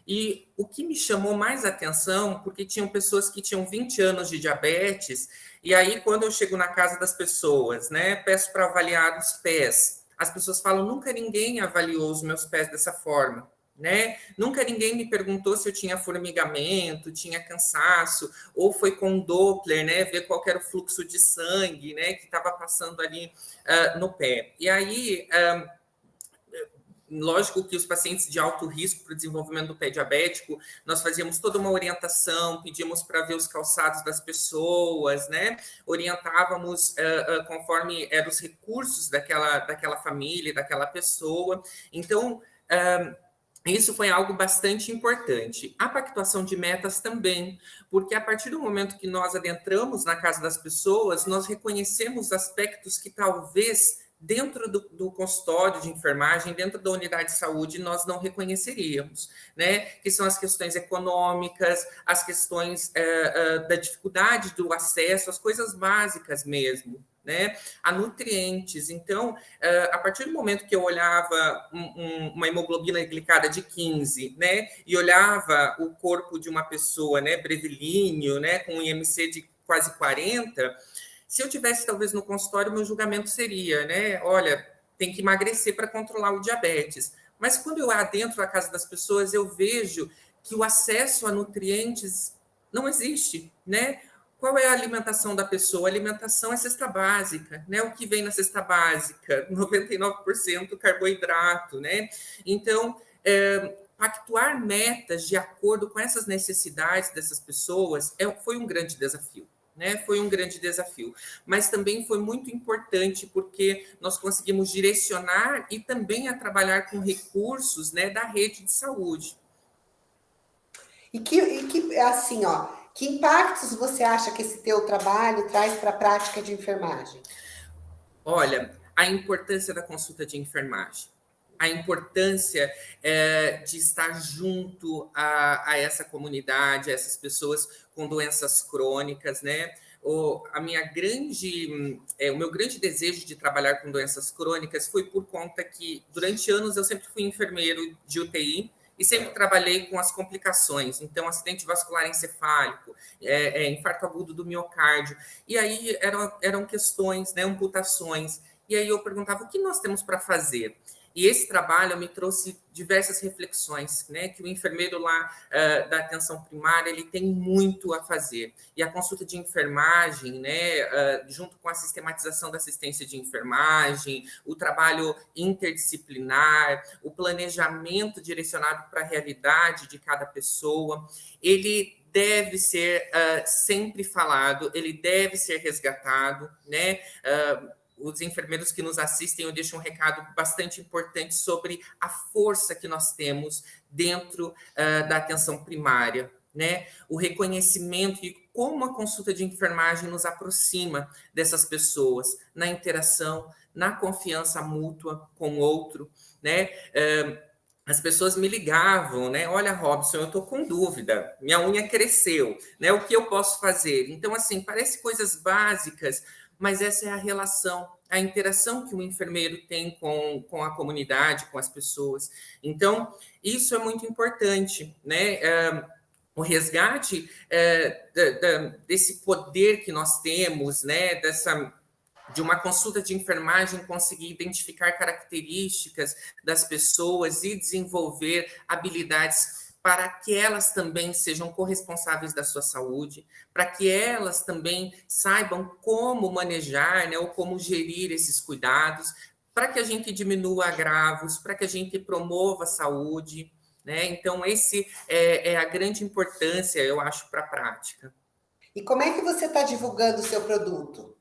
G: E o que me chamou mais atenção, porque tinham pessoas que tinham 20 anos de diabetes, e aí quando eu chego na casa das pessoas, né, peço para avaliar os pés, as pessoas falam, nunca ninguém avaliou os meus pés dessa forma. Né? Nunca ninguém me perguntou se eu tinha formigamento, tinha cansaço, ou foi com Doppler, né, ver qual era o fluxo de sangue, né, que estava passando ali no pé. E aí, lógico que os pacientes de alto risco para o desenvolvimento do pé diabético, nós fazíamos toda uma orientação, pedíamos para ver os calçados das pessoas, né? Orientávamos conforme eram os recursos daquela família, daquela pessoa. Então, isso foi algo bastante importante. A pactuação de metas também, porque a partir do momento que nós adentramos na casa das pessoas, nós reconhecemos aspectos que talvez dentro do consultório de enfermagem, dentro da unidade de saúde, nós não reconheceríamos, né? Que são as questões econômicas, as questões da dificuldade do acesso, as coisas básicas mesmo, né, a nutrientes. Então, a partir do momento que eu olhava uma hemoglobina glicada de 15, né, e olhava o corpo de uma pessoa, né, brevilíneo, né, com um IMC de quase 40, se eu tivesse talvez no consultório, meu julgamento seria, né, olha, tem que emagrecer para controlar o diabetes. Mas quando eu adentro a casa das pessoas, eu vejo que o acesso a nutrientes não existe, né? Qual é a alimentação da pessoa? A alimentação é cesta básica, né? O que vem na cesta básica? 99% carboidrato, né? Então, pactuar metas de acordo com essas necessidades dessas pessoas foi um grande desafio, né? Foi um grande desafio, mas também foi muito importante porque nós conseguimos direcionar e também a trabalhar com recursos, né, da rede de saúde.
A: E que assim, ó, que impactos você acha que esse teu trabalho traz para a prática de enfermagem?
G: Olha, a importância da consulta de enfermagem, a importância de estar junto a essa comunidade, a essas pessoas com doenças crônicas, né? O meu grande desejo de trabalhar com doenças crônicas foi por conta que, durante anos, eu sempre fui enfermeiro de UTI e sempre trabalhei com as complicações, então, acidente vascular encefálico, infarto agudo do miocárdio, e aí eram questões, né, amputações, e aí eu perguntava, o que nós temos para fazer? E esse trabalho me trouxe diversas reflexões, né, que o enfermeiro lá da atenção primária, ele tem muito a fazer. E a consulta de enfermagem, né, junto com a sistematização da assistência de enfermagem, o trabalho interdisciplinar, o planejamento direcionado para a realidade de cada pessoa, ele deve ser sempre falado, ele deve ser resgatado, né? Os enfermeiros que nos assistem, eu deixo um recado bastante importante sobre a força que nós temos dentro da atenção primária, né? O reconhecimento e como a consulta de enfermagem nos aproxima dessas pessoas, na interação, na confiança mútua com o outro, né? As pessoas me ligavam, né? Olha, Robson, eu estou com dúvida, minha unha cresceu, né? O que eu posso fazer? Então, assim, parece coisas básicas, mas essa é a relação, a interação que o enfermeiro tem com a comunidade, com as pessoas. Então, isso é muito importante, né? O resgate desse poder que nós temos, né? De uma consulta de enfermagem conseguir identificar características das pessoas e desenvolver habilidades para que elas também sejam corresponsáveis da sua saúde, para que elas também saibam como manejar, né, ou como gerir esses cuidados, para que a gente diminua agravos, para que a gente promova a saúde, né? Então, esse é a grande importância, eu acho, para a prática.
A: E como é que você está divulgando o seu produto?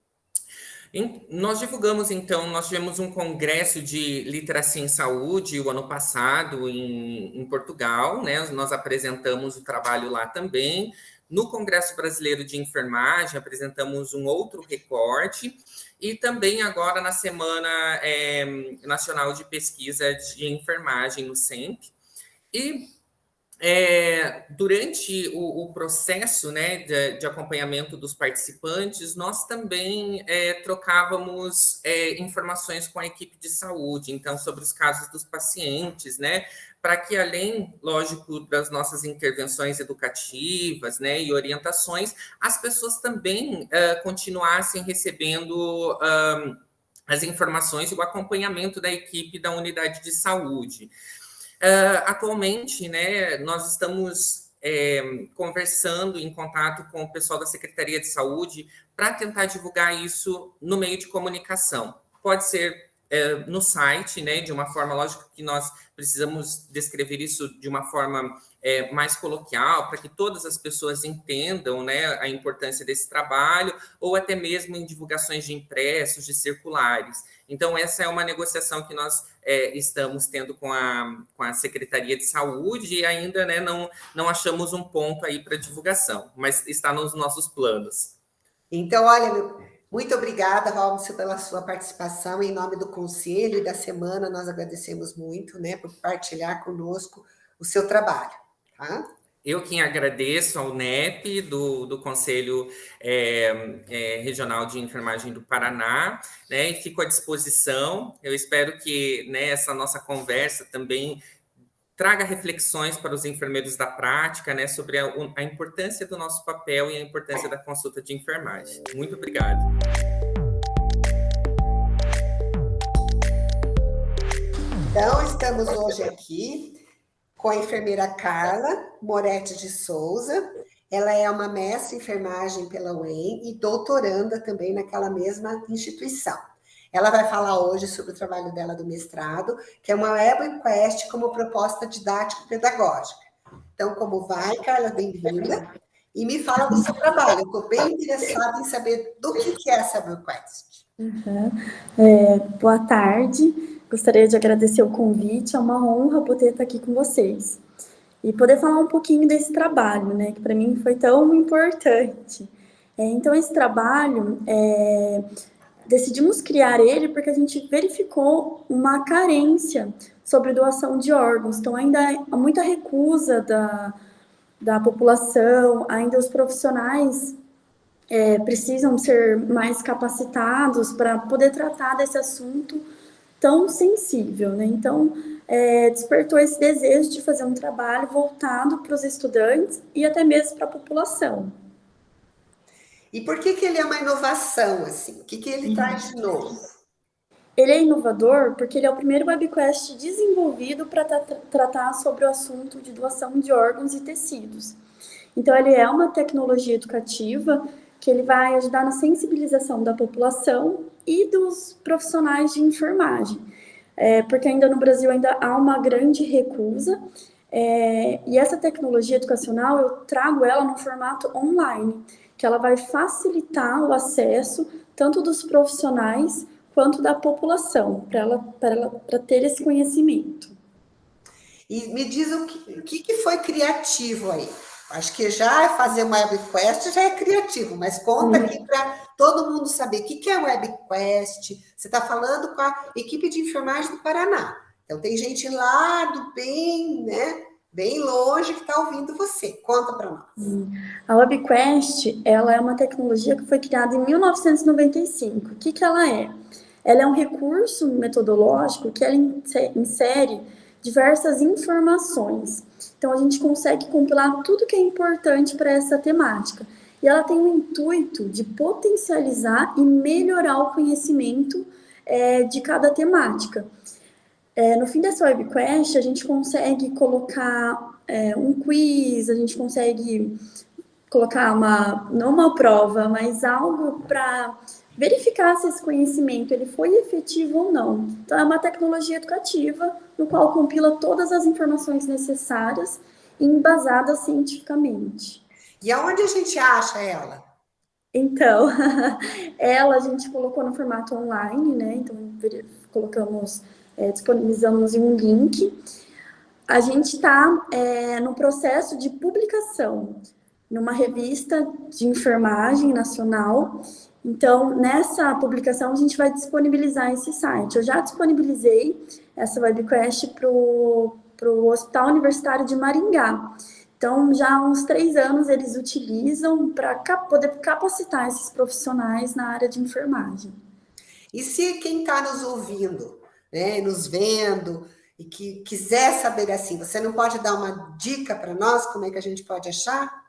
G: Nós divulgamos, então, nós tivemos um congresso de literacia em saúde o ano passado em Portugal, né? Nós apresentamos o trabalho lá também. No Congresso Brasileiro de Enfermagem, apresentamos um outro recorte. E também agora na Semana Nacional de Pesquisa de Enfermagem, no SEMP. E durante o processo, né, de acompanhamento dos participantes, nós também trocávamos informações com a equipe de saúde, então, sobre os casos dos pacientes, né, para que, além, lógico, das nossas intervenções educativas, né, e orientações, as pessoas também continuassem recebendo as informações e o acompanhamento da equipe da unidade de saúde. Atualmente, né, nós estamos conversando em contato com o pessoal da Secretaria de Saúde para tentar divulgar isso no meio de comunicação. Pode ser no site, né, de uma forma, lógico que nós precisamos descrever isso de uma forma mais coloquial, para que todas as pessoas entendam, né, a importância desse trabalho, ou até mesmo em divulgações de impressos, de circulares. Então, essa é uma negociação que nós estamos tendo com a Secretaria de Saúde e ainda, né, não achamos um ponto aí para divulgação, mas está nos nossos planos.
A: Então, olha, muito obrigada, Robson, pela sua participação. Em nome do Conselho e da Semana, nós agradecemos muito, né, por partilhar conosco o seu trabalho. Tá?
G: Eu quem agradeço ao NEP do Conselho Regional de Enfermagem do Paraná, né, e fico à disposição. Eu espero que, né, essa nossa conversa também traga reflexões para os enfermeiros da prática, né, sobre a importância do nosso papel e a importância da consulta de enfermagem. Muito obrigado.
A: Então, estamos hoje aqui com a enfermeira Carla Moretti de Souza. Ela é uma mestre em enfermagem pela UEM e doutoranda também naquela mesma instituição. Ela vai falar hoje sobre o trabalho dela do mestrado, que é uma WebQuest como proposta didático-pedagógica. Então, como vai, Carla? Bem-vinda. e me fala do seu trabalho. Eu estou bem interessada em saber do que é essa WebQuest.
H: Boa tarde, gostaria de agradecer o convite, é uma honra poder estar aqui com vocês. E poder falar um pouquinho desse trabalho, né, que para mim foi tão importante. Então, esse trabalho, decidimos criar ele porque a gente verificou uma carência sobre doação de órgãos. Então, ainda há muita recusa da população, ainda os profissionais precisam ser mais capacitados para poder tratar desse assunto tão sensível, né? Então, despertou esse desejo de fazer um trabalho voltado para os estudantes e até mesmo para a população.
A: E por que ele é uma inovação, assim? O que ele traz de novo?
H: Ele é inovador porque ele é o primeiro webquest desenvolvido para tratar sobre o assunto de doação de órgãos e tecidos. Então, ele é uma tecnologia educativa que ele vai ajudar na sensibilização da população e dos profissionais de enfermagem, porque ainda no Brasil ainda há uma grande recusa, e essa tecnologia educacional eu trago ela no formato online, que ela vai facilitar o acesso tanto dos profissionais quanto da população, para ter esse conhecimento.
A: E me diz o que foi criativo aí? Acho que já fazer uma WebQuest já é criativo, mas conta aqui para todo mundo saber o que é WebQuest. Você está falando com a equipe de enfermagem do Paraná. Então, tem gente lá do bem longe que está ouvindo você. Conta para nós.
H: A WebQuest, ela é uma tecnologia que foi criada em 1995. O que ela é? Ela é um recurso metodológico que ela insere diversas informações. Então, a gente consegue compilar tudo que é importante para essa temática. E ela tem o intuito de potencializar e melhorar o conhecimento de cada temática. No fim dessa WebQuest, a gente consegue colocar um quiz, a gente consegue colocar não uma prova, mas algo para verificar se esse conhecimento ele foi efetivo ou não. Então, é uma tecnologia educativa no qual compila todas as informações necessárias e embasadas cientificamente.
A: E aonde a gente acha ela?
H: Então, ela a gente colocou no formato online, né? Então, disponibilizamos em um link. A gente está no processo de publicação numa revista de enfermagem nacional. Então, nessa publicação, a gente vai disponibilizar esse site. Eu já disponibilizei essa WebQuest para o Hospital Universitário de Maringá. Então, já há uns 3 anos, eles utilizam para poder capacitar esses profissionais na área de enfermagem.
A: E se quem está nos ouvindo, né, nos vendo, e que quiser saber assim, você não pode dar uma dica para nós, como é que a gente pode achar?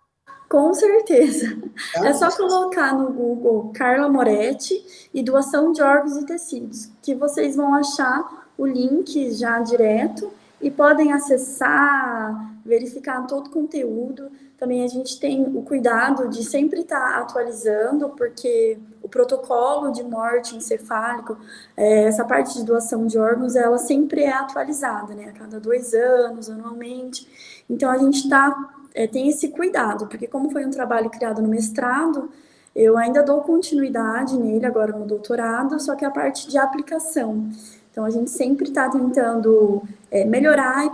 H: Com certeza. É só colocar no Google Carla Moretti e doação de órgãos e tecidos, que vocês vão achar o link já direto e podem acessar, verificar todo o conteúdo. Também a gente tem o cuidado de sempre estar atualizando, porque o protocolo de morte encefálico, essa parte de doação de órgãos, ela sempre é atualizada, né? A cada 2 anos, anualmente. Então, a gente tem esse cuidado, porque como foi um trabalho criado no mestrado, eu ainda dou continuidade nele agora no doutorado, só que a parte de aplicação. Então, a gente sempre está tentando melhorar e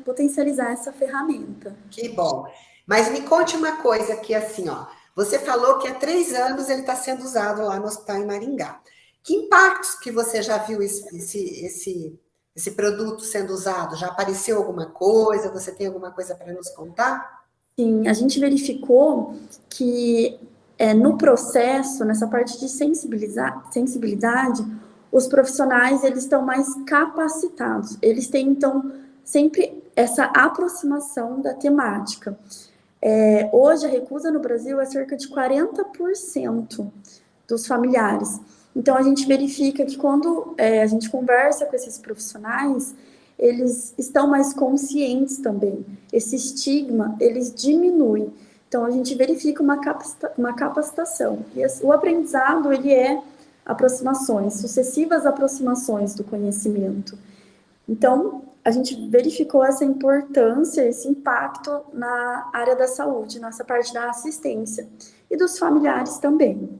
H: potencializar essa ferramenta.
A: Que bom. Mas me conte uma coisa aqui, assim, ó. Você falou que há 3 anos ele está sendo usado lá no hospital em Maringá. Que impactos que você já viu esse produto sendo usado? Já apareceu alguma coisa? Você tem alguma coisa para nos contar?
H: Sim, a gente verificou que no processo, nessa parte de sensibilidade, os profissionais eles estão mais capacitados. Eles têm, então, sempre essa aproximação da temática. Hoje, a recusa no Brasil é cerca de 40% dos familiares. Então, a gente verifica que quando a gente conversa com esses profissionais, eles estão mais conscientes também. Esse estigma, eles diminuem. Então, a gente verifica uma capacitação. E o aprendizado, ele é sucessivas aproximações do conhecimento. Então, a gente verificou essa importância, esse impacto na área da saúde, nessa parte da assistência e dos familiares também.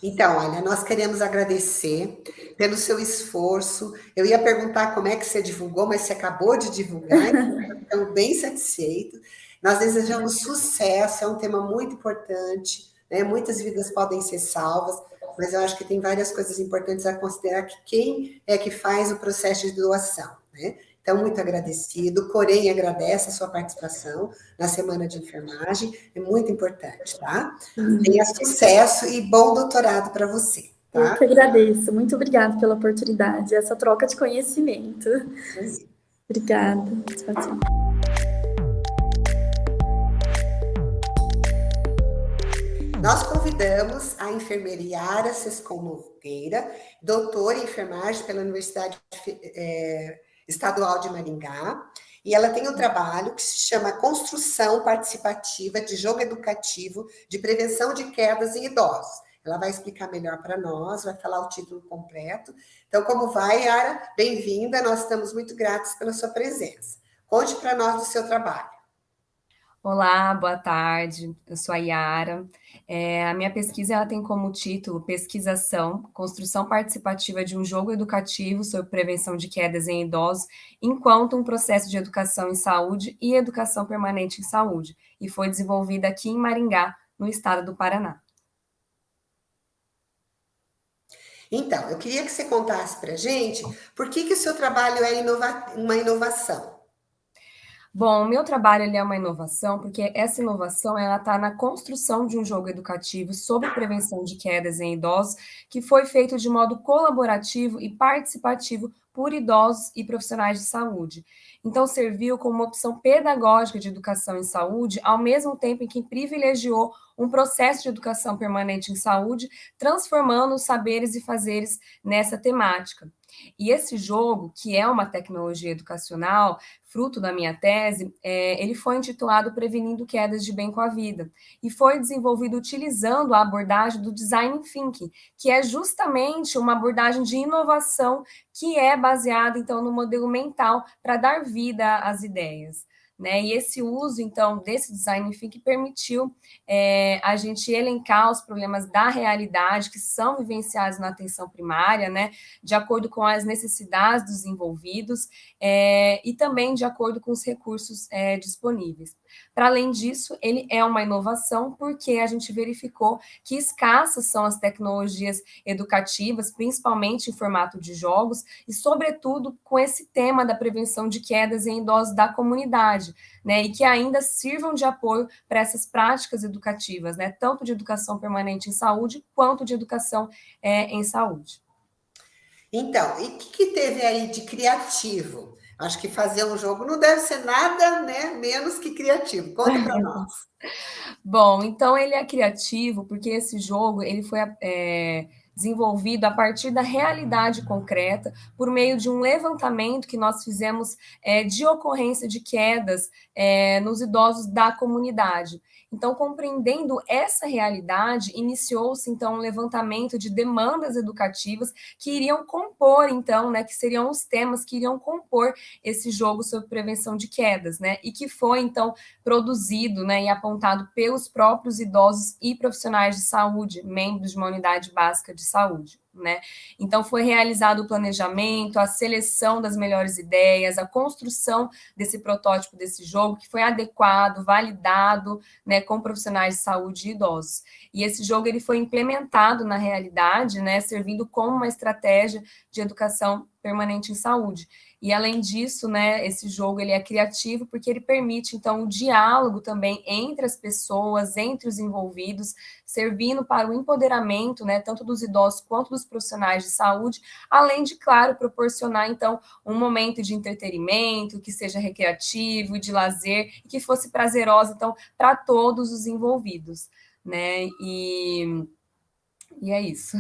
A: Então, olha, nós queremos agradecer pelo seu esforço. Eu ia perguntar como é que você divulgou, mas você acabou de divulgar, então estamos bem satisfeitos. Nós desejamos sucesso, é um tema muito importante, né? Muitas vidas podem ser salvas, mas eu acho que tem várias coisas importantes a considerar que quem é que faz o processo de doação, né? Então, muito agradecido. O Corém agradece a sua participação na Semana de Enfermagem, é muito importante, tá? Tenha sucesso e bom doutorado para você, tá?
H: Eu que agradeço. Muito obrigada pela oportunidade, essa troca de conhecimento. Obrigada. Tchau, tchau.
A: Nós convidamos a enfermeira Yara Sescon Nogueira, doutora em enfermagem pela Universidade Estadual de Maringá, e ela tem um trabalho que se chama Construção Participativa de Jogo Educativo de Prevenção de Quedas em Idosos. Ela vai explicar melhor para nós, vai falar o título completo. Então, como vai, Yara? Bem-vinda, nós estamos muito gratos pela sua presença. Conte para nós do seu trabalho.
I: Olá, boa tarde, eu sou a Yara. A minha pesquisa ela tem como título Pesquisação, Construção Participativa de um Jogo Educativo sobre Prevenção de Quedas em Idosos, enquanto um processo de educação em saúde e educação permanente em saúde, e foi desenvolvida aqui em Maringá, no estado do Paraná.
A: Então, eu queria que você contasse para a gente por que o seu trabalho é uma inovação.
I: Bom, o meu trabalho ele é uma inovação, porque essa inovação ela está na construção de um jogo educativo sobre prevenção de quedas em idosos, que foi feito de modo colaborativo e participativo por idosos e profissionais de saúde. Então, serviu como uma opção pedagógica de educação em saúde, ao mesmo tempo em que privilegiou um processo de educação permanente em saúde, transformando os saberes e fazeres nessa temática. E esse jogo, que é uma tecnologia educacional, fruto da minha tese, ele foi intitulado Prevenindo Quedas de Bem com a Vida, e foi desenvolvido utilizando a abordagem do Design Thinking, que é justamente uma abordagem de inovação que é baseada, então, no modelo mental para dar vida às ideias. Né? E esse uso, então, desse Design Thinking permitiu a gente elencar os problemas da realidade que são vivenciados na atenção primária, né? De acordo com as necessidades dos envolvidos e também de acordo com os recursos disponíveis. Para além disso, ele é uma inovação porque a gente verificou que escassas são as tecnologias educativas, principalmente em formato de jogos, e, sobretudo, com esse tema da prevenção de quedas em idosos da comunidade, né, e que ainda sirvam de apoio para essas práticas educativas, né, tanto de educação permanente em saúde, quanto de educação em saúde.
A: Então, e o que teve aí de criativo? Acho que fazer um jogo não deve ser nada, né, menos que criativo. Conta para nós.
I: Bom, então ele é criativo porque esse jogo ele foi desenvolvido a partir da realidade concreta, por meio de um levantamento que nós fizemos de ocorrência de quedas nos idosos da comunidade. Então, compreendendo essa realidade, iniciou-se, então, um levantamento de demandas educativas que iriam compor, então, né, que seriam os temas que iriam compor esse jogo sobre prevenção de quedas, né, e que foi, então, produzido, né, e apontado pelos próprios idosos e profissionais de saúde, membros de uma unidade básica de saúde. Né? Então, foi realizado o planejamento, a seleção das melhores ideias, a construção desse protótipo desse jogo, que foi adequado, validado, né, com profissionais de saúde e idosos. E esse jogo ele foi implementado na realidade, né, servindo como uma estratégia de educação permanente em saúde. E, além disso, né, esse jogo ele é criativo porque ele permite, então, o diálogo também entre as pessoas, entre os envolvidos, servindo para o empoderamento, né, tanto dos idosos quanto dos profissionais de saúde, além de, claro, proporcionar, então, um momento de entretenimento, que seja recreativo e de lazer, e que fosse prazeroso, então, para todos os envolvidos, né, e é isso.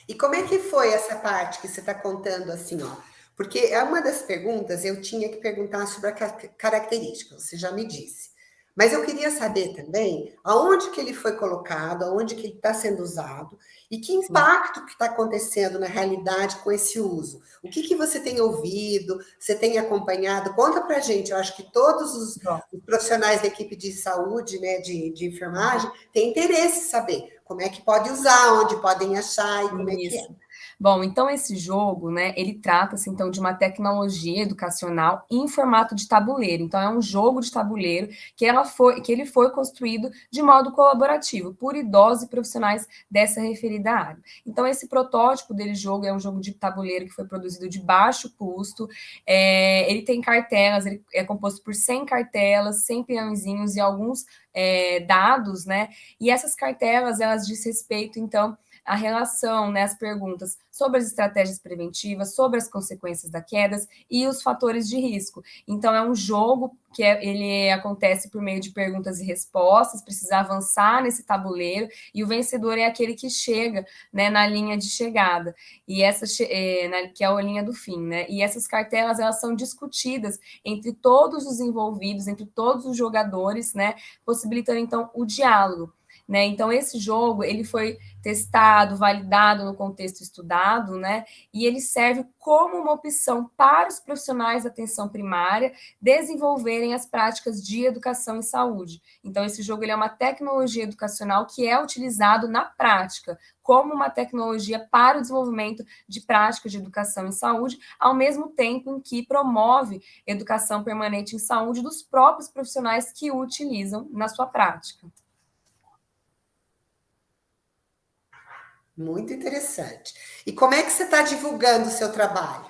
A: E como é que foi essa parte que você está contando assim, ó? Porque é uma das perguntas, eu tinha que perguntar sobre a característica, você já me disse. Mas eu queria saber também aonde que ele foi colocado, aonde que ele está sendo usado e que impacto que está acontecendo na realidade com esse uso. O que você tem ouvido, você tem acompanhado? Conta para a gente. Eu acho que todos os profissionais da equipe de saúde, né, de enfermagem, têm interesse em saber como é que pode usar, onde podem achar e como é que é.
I: Bom, então esse jogo, né, ele trata-se então de uma tecnologia educacional em formato de tabuleiro. Então é um jogo de tabuleiro que ele foi construído de modo colaborativo por idosos e profissionais dessa referida área. Então esse protótipo dele jogo é um jogo de tabuleiro que foi produzido de baixo custo. Ele tem cartelas, ele é composto por 100 cartelas, 100 peãozinhos e alguns dados, né? E essas cartelas, elas diz respeito, então, a relação, né, as perguntas sobre as estratégias preventivas, sobre as consequências da queda e os fatores de risco. Então, é um jogo que ele acontece por meio de perguntas e respostas, precisa avançar nesse tabuleiro, e o vencedor é aquele que chega, né, na linha de chegada, e que é a linha do fim, né? E essas cartelas, elas são discutidas entre todos os envolvidos, entre todos os jogadores, né, possibilitando, então, o diálogo. Né? Então, esse jogo ele foi testado, validado no contexto estudado, né? E ele serve como uma opção para os profissionais da atenção primária desenvolverem as práticas de educação em saúde. Então, esse jogo ele é uma tecnologia educacional que é utilizado na prática como uma tecnologia para o desenvolvimento de práticas de educação em saúde, ao mesmo tempo em que promove educação permanente em saúde dos próprios profissionais que o utilizam na sua prática.
A: Muito interessante. E como é que você está divulgando o seu trabalho?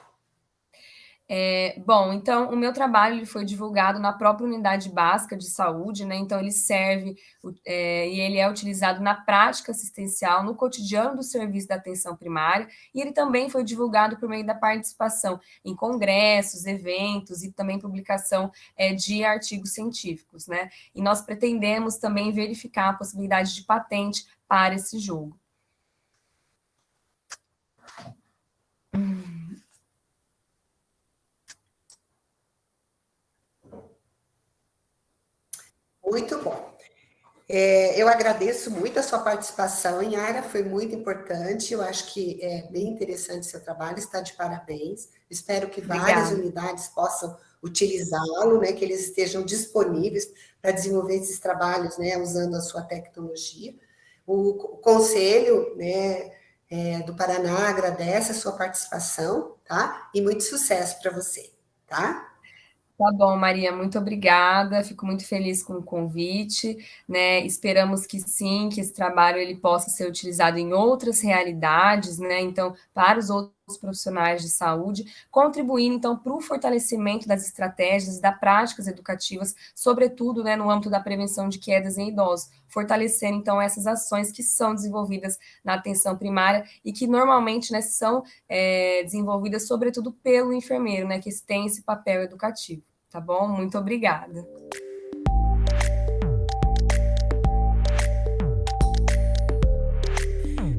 I: Bom, então, o meu trabalho ele foi divulgado na própria unidade básica de saúde, né? Então, ele serve e ele é utilizado na prática assistencial, no cotidiano do serviço da atenção primária, e ele também foi divulgado por meio da participação em congressos, eventos e também publicação de artigos científicos, né? E nós pretendemos também verificar a possibilidade de patente para esse jogo.
A: Muito bom. Eu agradeço muito a sua participação, Inhara, foi muito importante. Eu acho que é bem interessante o seu trabalho, está de parabéns. Espero que várias unidades possam utilizá-lo, né, que eles estejam disponíveis para desenvolver esses trabalhos, né, usando a sua tecnologia. O Conselho, né, do Paraná agradece a sua participação, tá? E muito sucesso para você, tá?
I: Tá bom, Maria, muito obrigada. Fico muito feliz com o convite, né? Esperamos que sim, que esse trabalho ele possa ser utilizado em outras realidades, né? Então, para os outros profissionais de saúde, contribuindo então para o fortalecimento das estratégias, das práticas educativas, sobretudo, né, no âmbito da prevenção de quedas em idosos, fortalecendo então essas ações que são desenvolvidas na atenção primária e que normalmente, né, são desenvolvidas sobretudo pelo enfermeiro, né, que tem esse papel educativo. Tá bom? Muito obrigada.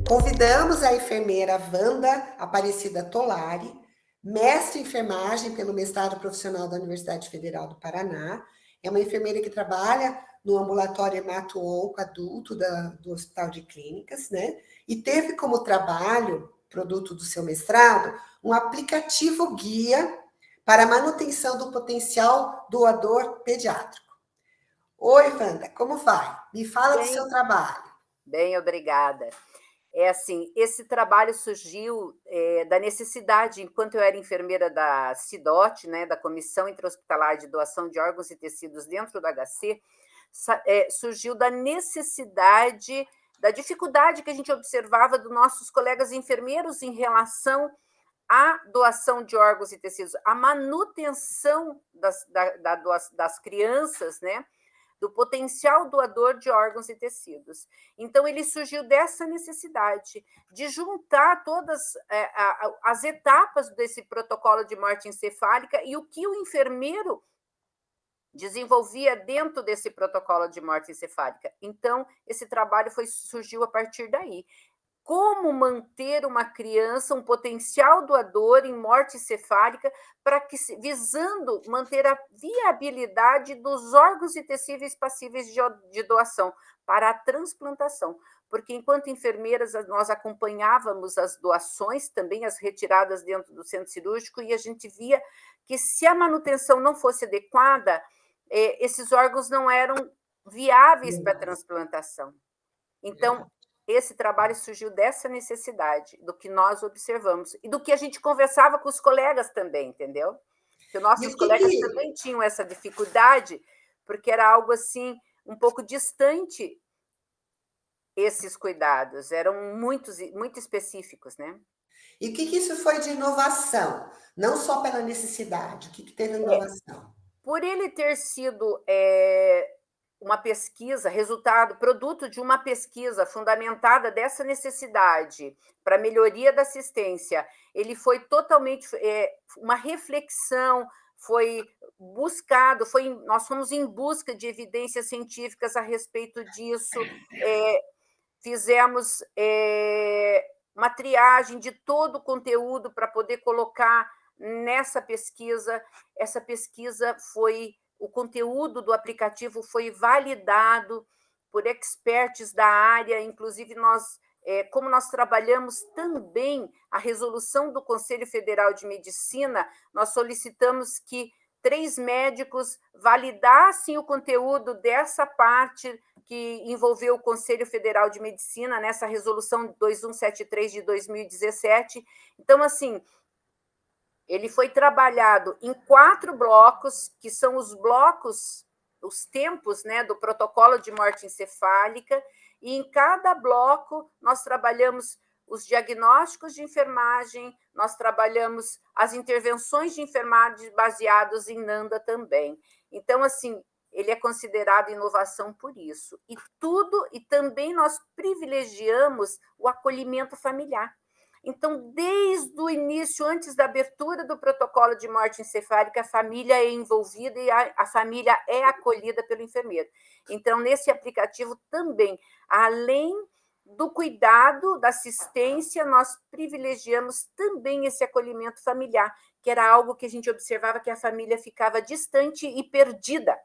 A: Convidamos a enfermeira Wanda Aparecida Tolari, mestre em enfermagem pelo mestrado profissional da Universidade Federal do Paraná. É uma enfermeira que trabalha no ambulatório hemato-onco adulto do Hospital de Clínicas, né? E teve como trabalho, produto do seu mestrado, um aplicativo guia para a manutenção do potencial doador pediátrico. Oi, Wanda, como vai? Me fala do seu trabalho.
J: Bem, obrigada. Assim, esse trabalho surgiu da necessidade, enquanto eu era enfermeira da CIDOT, né, da Comissão Intra-Hospitalar de Doação de Órgãos e Tecidos dentro do HC, surgiu da necessidade, da dificuldade que a gente observava dos nossos colegas enfermeiros em relação à doação de órgãos e tecidos, a manutenção das crianças, né, do potencial doador de órgãos e tecidos. Então, ele surgiu dessa necessidade de juntar todas as etapas desse protocolo de morte encefálica e o que o enfermeiro desenvolvia dentro desse protocolo de morte encefálica. Então, esse trabalho surgiu a partir daí. como manter uma criança, um potencial doador em morte encefálica, visando manter a viabilidade dos órgãos e tecidos passíveis de doação para a transplantação. Porque, enquanto enfermeiras, nós acompanhávamos as doações, também as retiradas dentro do centro cirúrgico, e a gente via que, se a manutenção não fosse adequada, esses órgãos não eram viáveis para transplantação. Então, esse trabalho surgiu dessa necessidade, do que nós observamos, e do que a gente conversava com os colegas também, entendeu? Que nossos colegas também tinham essa dificuldade, porque era algo assim, um pouco distante, esses cuidados, eram muito específicos, né?
A: E o que isso foi de inovação? Não só pela necessidade, o que teve inovação?
J: Por ele ter sido uma pesquisa, produto de uma pesquisa fundamentada dessa necessidade para melhoria da assistência, ele foi totalmente uma reflexão, foi buscado, nós fomos em busca de evidências científicas a respeito disso, fizemos uma triagem de todo o conteúdo para poder colocar nessa pesquisa. Essa pesquisa o conteúdo do aplicativo foi validado por experts da área, inclusive como nós trabalhamos também a resolução do Conselho Federal de Medicina, nós solicitamos que 3 médicos validassem o conteúdo dessa parte que envolveu o Conselho Federal de Medicina, nessa resolução 2173 de 2017. Então, assim, ele foi trabalhado em 4 blocos, que são os tempos, né, do protocolo de morte encefálica, e em cada bloco nós trabalhamos os diagnósticos de enfermagem, nós trabalhamos as intervenções de enfermagem baseados em NANDA também. Então, assim, ele é considerado inovação por isso. E também nós privilegiamos o acolhimento familiar. Então, desde o início, antes da abertura do protocolo de morte encefálica, a família é envolvida e a família é acolhida pelo enfermeiro. Então, nesse aplicativo também, além do cuidado, da assistência, nós privilegiamos também esse acolhimento familiar, que era algo que a gente observava que a família ficava distante e perdida.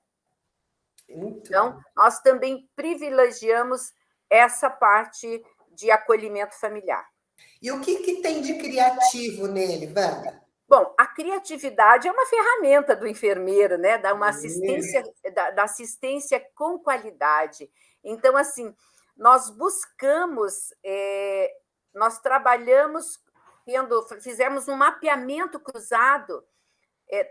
J: Então, nós também privilegiamos essa parte de acolhimento familiar.
A: E o que tem de criativo nele, Wanda?
J: Bom, a criatividade é uma ferramenta do enfermeiro, né? Da assistência com qualidade. Então, assim, nós buscamos, nós trabalhamos, fizemos um mapeamento cruzado,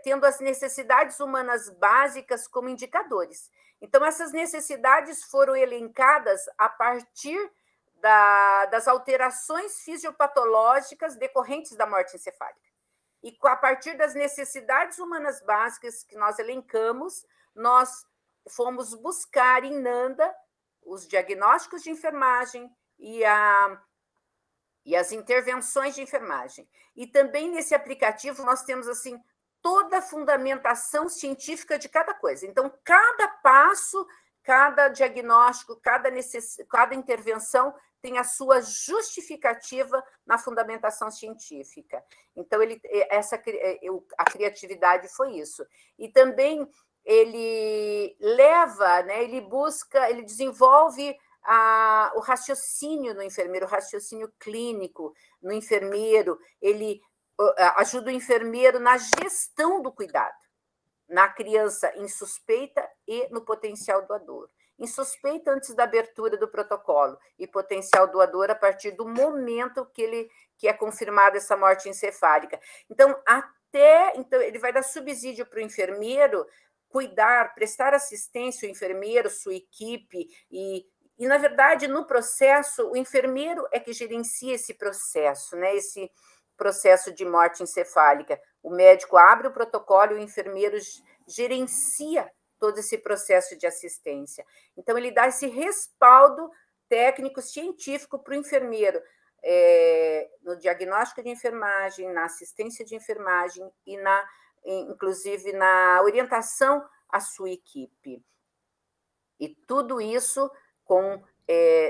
J: tendo as necessidades humanas básicas como indicadores. Então, essas necessidades foram elencadas a partir das alterações fisiopatológicas decorrentes da morte encefálica. E a partir das necessidades humanas básicas que nós elencamos, nós fomos buscar em NANDA os diagnósticos de enfermagem e as intervenções de enfermagem. E também nesse aplicativo nós temos assim toda a fundamentação científica de cada coisa. Então, cada passo, cada diagnóstico, cada intervenção tem a sua justificativa na fundamentação científica. Então, a criatividade foi isso. E também ele leva, né, ele busca, ele desenvolve o raciocínio no enfermeiro, o raciocínio clínico no enfermeiro, ele ajuda o enfermeiro na gestão do cuidado, na criança em suspeita e no potencial doador. Em suspeita antes da abertura do protocolo e potencial doador a partir do momento que é confirmada essa morte encefálica. Então, ele vai dar subsídio para o enfermeiro cuidar, prestar assistência ao enfermeiro, sua equipe, e, na verdade, no processo, o enfermeiro é que gerencia esse processo, né? Esse processo de morte encefálica. O médico abre o protocolo e o enfermeiro gerencia todo esse processo de assistência. Então, ele dá esse respaldo técnico, científico para o enfermeiro, no diagnóstico de enfermagem, na assistência de enfermagem e, inclusive, na orientação à sua equipe. E tudo isso com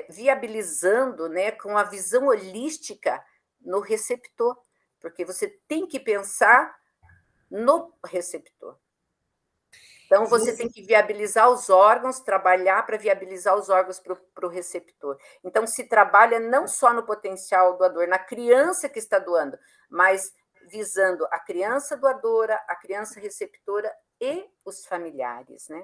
J: viabilizando, né, com a visão holística no receptor, porque você tem que pensar no receptor. Então, você tem que viabilizar os órgãos, trabalhar para viabilizar os órgãos para o receptor. Então, se trabalha não só no potencial doador, na criança que está doando, mas visando a criança doadora, a criança receptora e os familiares, né?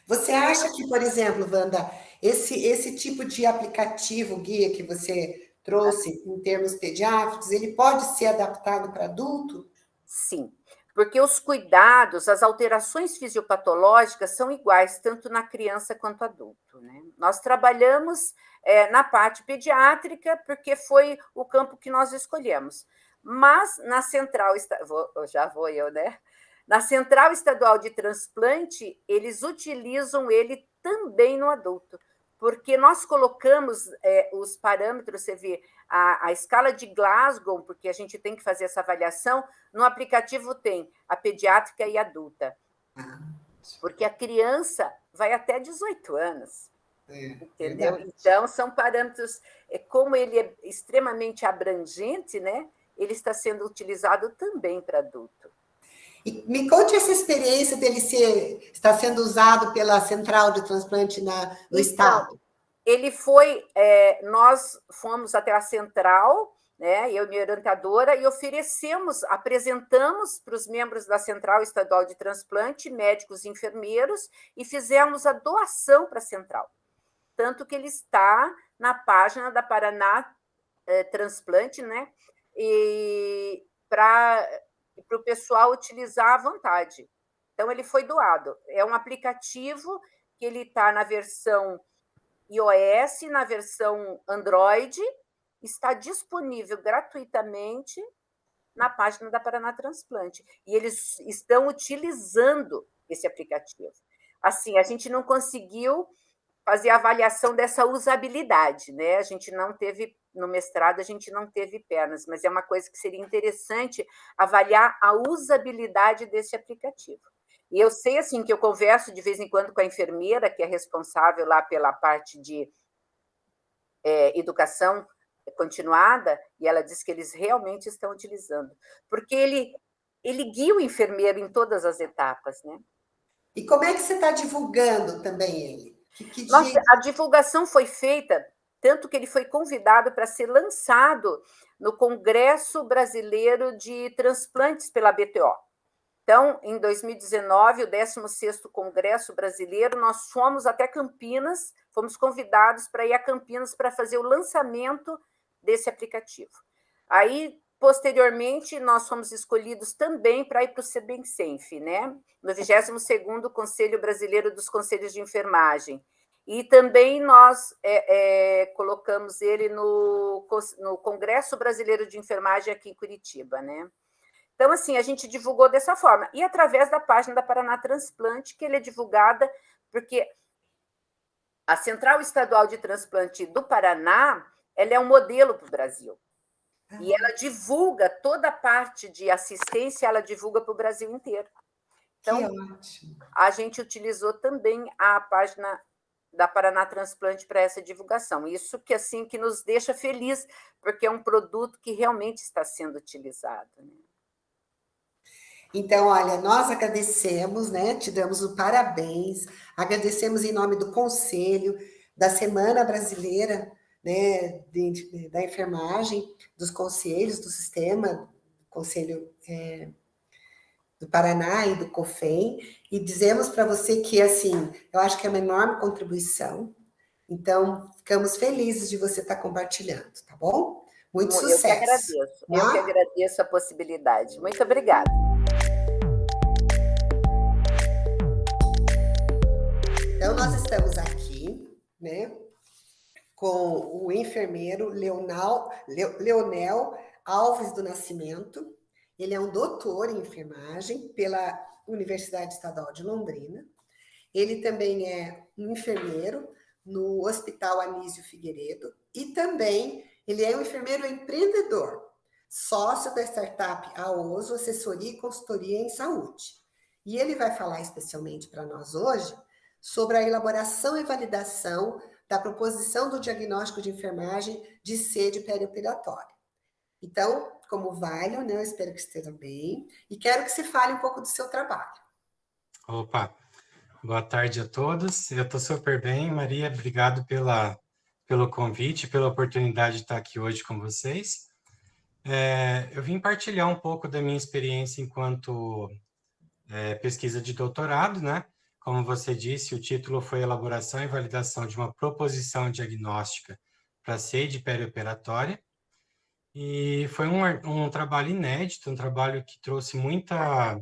A: Você acha que, por exemplo, Wanda, esse tipo de aplicativo, guia que você trouxe em termos pediátricos, ele pode ser adaptado para adulto?
J: Sim, porque os cuidados, as alterações fisiopatológicas são iguais, tanto na criança quanto adulto, né? Nós trabalhamos na parte pediátrica, porque foi o campo que nós escolhemos. Mas na central, né? Na Central Estadual de Transplante, eles utilizam ele também no adulto, porque nós colocamos os parâmetros, você vê, a escala de Glasgow, porque a gente tem que fazer essa avaliação, no aplicativo tem a pediátrica e adulta, porque a criança vai até 18 anos, entendeu? Verdade. Então, são parâmetros, como ele é extremamente abrangente, né? Ele está sendo utilizado também para adulto.
A: E me conte essa experiência dele estar sendo usado pela Central de Transplante no Estado.
J: Ele foi, nós fomos até a Central, né, eu e minha orientadora, e apresentamos para os membros da Central Estadual de Transplante, médicos e enfermeiros, e fizemos a doação para a Central. Tanto que ele está na página da Paraná Transplante, né, e para o pessoal utilizar à vontade. Então, ele foi doado. É um aplicativo que ele está na versão iOS, na versão Android, está disponível gratuitamente na página da Paraná Transplante. E eles estão utilizando esse aplicativo. Assim, a gente não conseguiu fazer a avaliação dessa usabilidade, né? A gente não teve, no mestrado, a gente não teve pernas, mas é uma coisa que seria interessante avaliar a usabilidade desse aplicativo. E eu sei, assim, que eu converso de vez em quando com a enfermeira, que é responsável lá pela parte de educação continuada, e ela diz que eles realmente estão utilizando, porque ele guia o enfermeiro em todas as etapas, né?
A: E como é que você está divulgando também ele?
J: Nossa, a divulgação foi feita, tanto que ele foi convidado para ser lançado no Congresso Brasileiro de Transplantes pela BTO. Então, em 2019, o 16º Congresso Brasileiro, nós fomos até Campinas, fomos convidados para ir a Campinas para fazer o lançamento desse aplicativo. Aí, posteriormente, nós fomos escolhidos também para ir para o Sebensenf, né? No 22º Conselho Brasileiro dos Conselhos de Enfermagem. E também nós colocamos ele no Congresso Brasileiro de Enfermagem aqui em Curitiba, né? Então, assim, a gente divulgou dessa forma. E através da página da Paraná Transplante, que ele é divulgada, porque a Central Estadual de Transplante do Paraná, ela é um modelo para o Brasil. E ela divulga toda a parte de assistência, ela divulga para o Brasil inteiro. Então, a gente utilizou também a página da Paraná Transplante para essa divulgação. Isso que, assim, que nos deixa feliz, porque é um produto que realmente está sendo utilizado, né?
A: Então, olha, nós agradecemos, né? Te damos o parabéns, agradecemos em nome do Conselho, da Semana Brasileira, né, da Enfermagem, dos conselhos do sistema, Conselho do Paraná e do COFEM, e dizemos para você que, assim, eu acho que é uma enorme contribuição, então, ficamos felizes de você estar compartilhando, tá bom? Muito sucesso.
J: Eu que agradeço a possibilidade. Muito obrigada.
A: Então, nós estamos aqui, né, com o enfermeiro Leonel Alves do Nascimento. Ele é um doutor em enfermagem pela Universidade Estadual de Londrina. Ele também é um enfermeiro no Hospital Anísio Figueiredo e também ele é um enfermeiro empreendedor, sócio da startup AOSO, Assessoria e Consultoria em Saúde. E ele vai falar especialmente para nós hoje sobre a elaboração e validação da proposição do diagnóstico de enfermagem de sede perioperatória. Então, como Valion, né, eu espero que esteja bem, e quero que você fale um pouco do seu trabalho.
K: Opa, boa tarde a todos. Eu estou super bem, Maria, obrigado pelo convite, pela oportunidade de estar aqui hoje com vocês. Eu vim partilhar um pouco da minha experiência enquanto pesquisa de doutorado, né? Como você disse, o título foi Elaboração e Validação de uma Proposição Diagnóstica para sede perioperatória. E foi um trabalho inédito, um trabalho que trouxe muita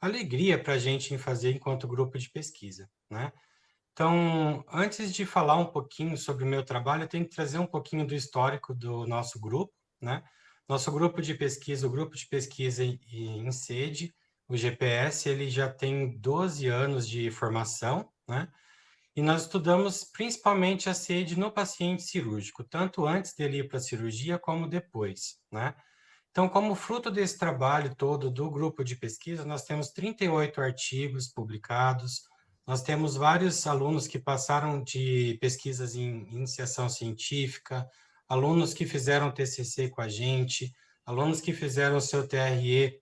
K: alegria para a gente em fazer enquanto grupo de pesquisa, né? Então, antes de falar um pouquinho sobre o meu trabalho, eu tenho que trazer um pouquinho do histórico do nosso grupo, né? Nosso grupo de pesquisa, o grupo de pesquisa em sede, o GPS, ele já tem 12 anos de formação, né? E nós estudamos principalmente a sede no paciente cirúrgico, tanto antes dele ir para a cirurgia como depois, né? Então, como fruto desse trabalho todo do grupo de pesquisa, nós temos 38 artigos publicados, nós temos vários alunos que passaram de pesquisas em iniciação científica, alunos que fizeram TCC com a gente, alunos que fizeram seu TRE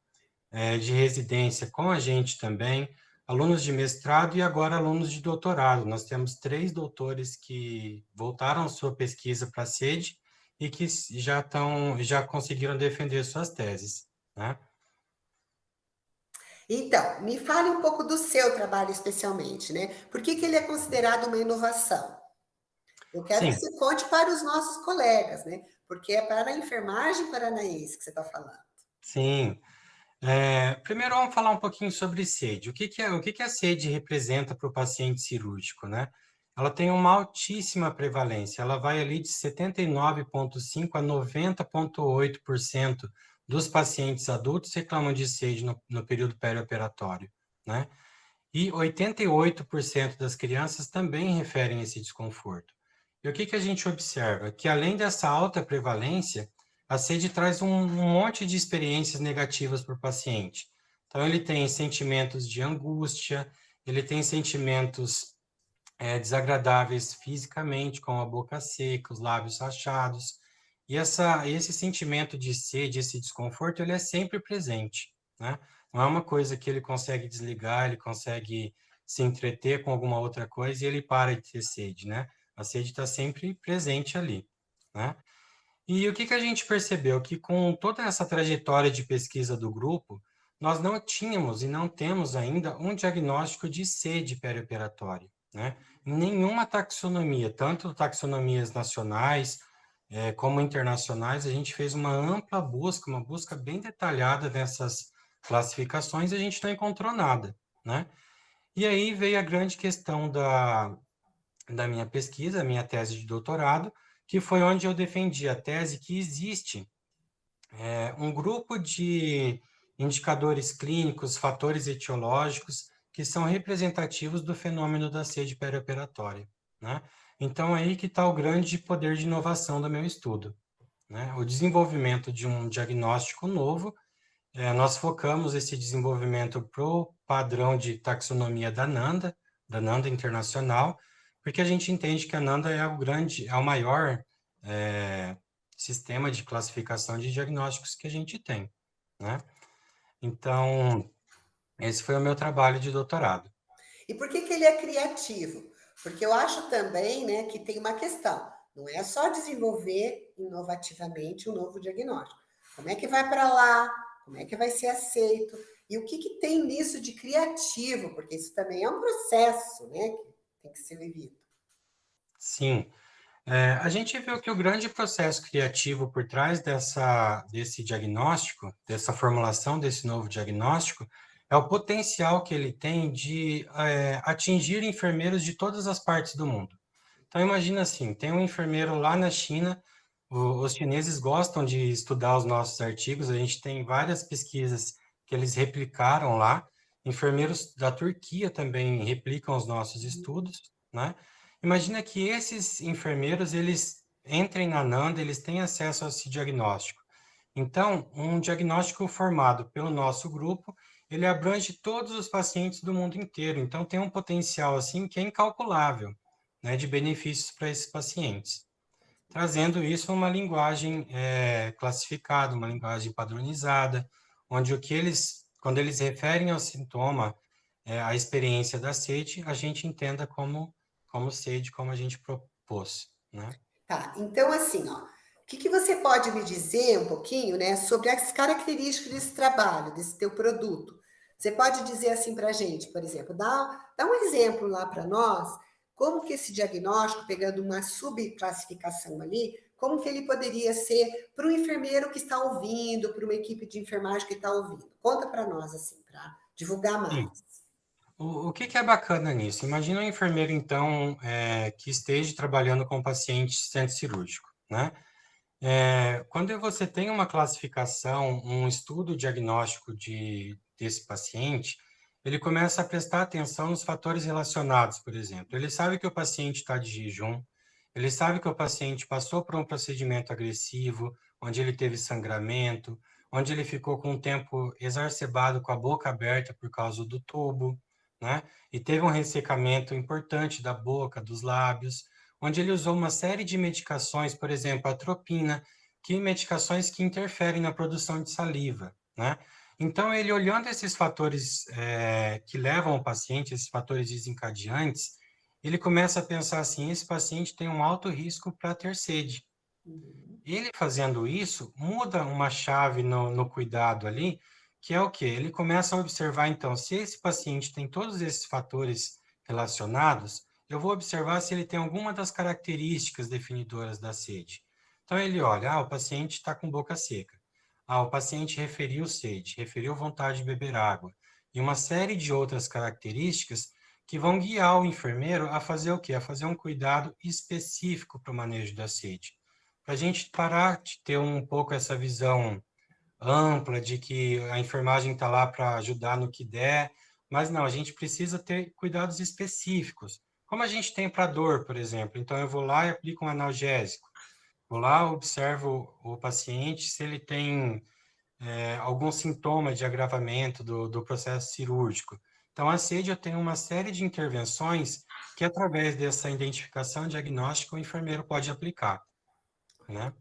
K: de residência com a gente também, alunos de mestrado e agora alunos de doutorado. Nós temos 3 doutores que voltaram sua pesquisa para a sede e que já conseguiram defender suas teses, né?
A: Então, me fale um pouco do seu trabalho especialmente, né? Por que ele é considerado uma inovação? Eu quero que você conte para os nossos colegas, né? Porque é para a enfermagem paranaense que você está falando.
K: Sim. Primeiro vamos falar um pouquinho sobre sede. O que a sede representa para o paciente cirúrgico, né? Ela tem uma altíssima prevalência, ela vai ali de 79,5% a 90,8% dos pacientes adultos reclamam de sede no período perioperatório, né? E 88% das crianças também referem esse desconforto. E o que a gente observa? Que além dessa alta prevalência, a sede traz um monte de experiências negativas para o paciente. Então, ele tem sentimentos de angústia, ele tem sentimentos desagradáveis fisicamente, como a boca seca, os lábios rachados. E esse sentimento de sede, esse desconforto, ele é sempre presente, né? Não é uma coisa que ele consegue desligar, ele consegue se entreter com alguma outra coisa e ele para de ter sede, né? A sede está sempre presente ali, né? E o que a gente percebeu? Que com toda essa trajetória de pesquisa do grupo, nós não tínhamos e não temos ainda um diagnóstico de sede perioperatória, né? Em nenhuma taxonomia, tanto taxonomias nacionais como internacionais, a gente fez uma ampla busca, uma busca bem detalhada nessas classificações e a gente não encontrou nada, né? E aí veio a grande questão da minha pesquisa, a minha tese de doutorado, que foi onde eu defendi a tese que existe um grupo de indicadores clínicos, fatores etiológicos, que são representativos do fenômeno da sede perioperatória, né? Então, aí que está o grande poder de inovação do meu estudo, né? O desenvolvimento de um diagnóstico novo, nós focamos esse desenvolvimento para o padrão de taxonomia da NANDA Internacional, porque a gente entende que a NANDA é o maior sistema de classificação de diagnósticos que a gente tem, né? Então, esse foi o meu trabalho de doutorado.
A: E por que ele é criativo? Porque eu acho também, né, que tem uma questão. Não é só desenvolver inovativamente um novo diagnóstico. Como é que vai para lá? Como é que vai ser aceito? E o que tem nisso de criativo? Porque isso também é um processo, né, que tem que ser vivido.
K: Sim. A gente viu que o grande processo criativo por trás desse diagnóstico, dessa formulação desse novo diagnóstico, é o potencial que ele tem de atingir enfermeiros de todas as partes do mundo. Então, imagina assim, tem um enfermeiro lá na China, os chineses gostam de estudar os nossos artigos, a gente tem várias pesquisas que eles replicaram lá, enfermeiros da Turquia também replicam os nossos estudos, né? Imagina que esses enfermeiros, eles entrem na NANDA, eles têm acesso a esse diagnóstico. Então, um diagnóstico formado pelo nosso grupo, ele abrange todos os pacientes do mundo inteiro. Então, tem um potencial, assim, que é incalculável, né, de benefícios para esses pacientes, trazendo isso uma linguagem classificada, uma linguagem padronizada, onde quando eles referem ao sintoma, a experiência da sede, a gente entenda como sede, como a gente propôs, né?
A: Tá, então assim, ó, o que você pode me dizer um pouquinho, né, sobre as características desse trabalho, desse teu produto? Você pode dizer assim para a gente, por exemplo, dá um exemplo lá para nós, como que esse diagnóstico, pegando uma subclassificação ali, como que ele poderia ser para o enfermeiro que está ouvindo, para uma equipe de enfermagem que está ouvindo? Conta para nós, assim, para divulgar mais.
K: Sim. O que é bacana nisso? Imagina um enfermeiro, então, que esteja trabalhando com paciente centro cirúrgico, né? Quando você tem uma classificação, um estudo diagnóstico desse paciente, ele começa a prestar atenção nos fatores relacionados, por exemplo. Ele sabe que o paciente está de jejum, ele sabe que o paciente passou por um procedimento agressivo, onde ele teve sangramento, onde ele ficou com um tempo exacerbado com a boca aberta por causa do tubo, né? E teve um ressecamento importante da boca, dos lábios, onde ele usou uma série de medicações, por exemplo, atropina, medicações que interferem na produção de saliva, né? Então, ele olhando esses fatores que levam o paciente, esses fatores desencadeantes, ele começa a pensar assim, esse paciente tem um alto risco para ter sede. Ele fazendo isso, muda uma chave no cuidado ali, que é o quê? Ele começa a observar, então, se esse paciente tem todos esses fatores relacionados, eu vou observar se ele tem alguma das características definidoras da sede. Então, ele olha, o paciente está com boca seca. O paciente referiu sede, referiu vontade de beber água. E uma série de outras características que vão guiar o enfermeiro a fazer o quê? A fazer um cuidado específico para o manejo da sede. Para a gente parar de ter um pouco essa visão ampla de que a enfermagem está lá para ajudar no que der, mas não, a gente precisa ter cuidados específicos, como a gente tem para dor, por exemplo. Então, eu vou lá e aplico um analgésico. Vou lá, observo o paciente se ele tem algum sintoma de agravamento do processo cirúrgico. Então, a sede, eu tenho uma série de intervenções que, através dessa identificação diagnóstica, o enfermeiro pode aplicar, né?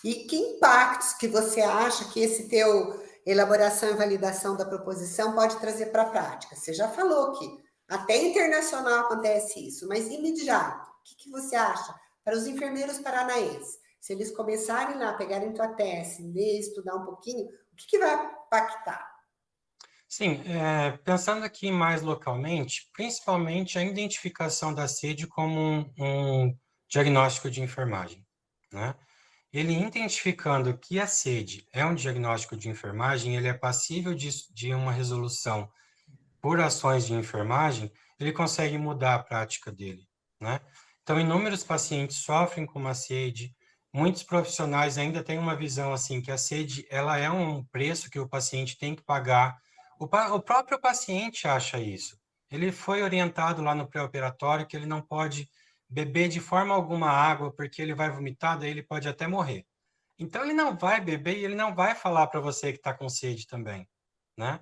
A: E que impactos que você acha que esse teu elaboração e validação da proposição pode trazer para a prática? Você já falou que até internacional acontece isso, mas imediato, o que você acha para os enfermeiros paranaenses? Se eles começarem lá, pegarem tua tese, ler, estudar um pouquinho, o que vai impactar?
K: Sim, pensando aqui mais localmente, principalmente a identificação da sede como um diagnóstico de enfermagem, né? Ele identificando que a sede é um diagnóstico de enfermagem, ele é passível de uma resolução por ações de enfermagem, ele consegue mudar a prática dele, né? Então, inúmeros pacientes sofrem com uma sede, muitos profissionais ainda têm uma visão assim, que a sede, ela é um preço que o paciente tem que pagar. O próprio paciente acha isso. Ele foi orientado lá no pré-operatório que ele não pode beber de forma alguma água, porque ele vai vomitar, daí ele pode até morrer. Então, ele não vai beber e ele não vai falar para você que está com sede também, né?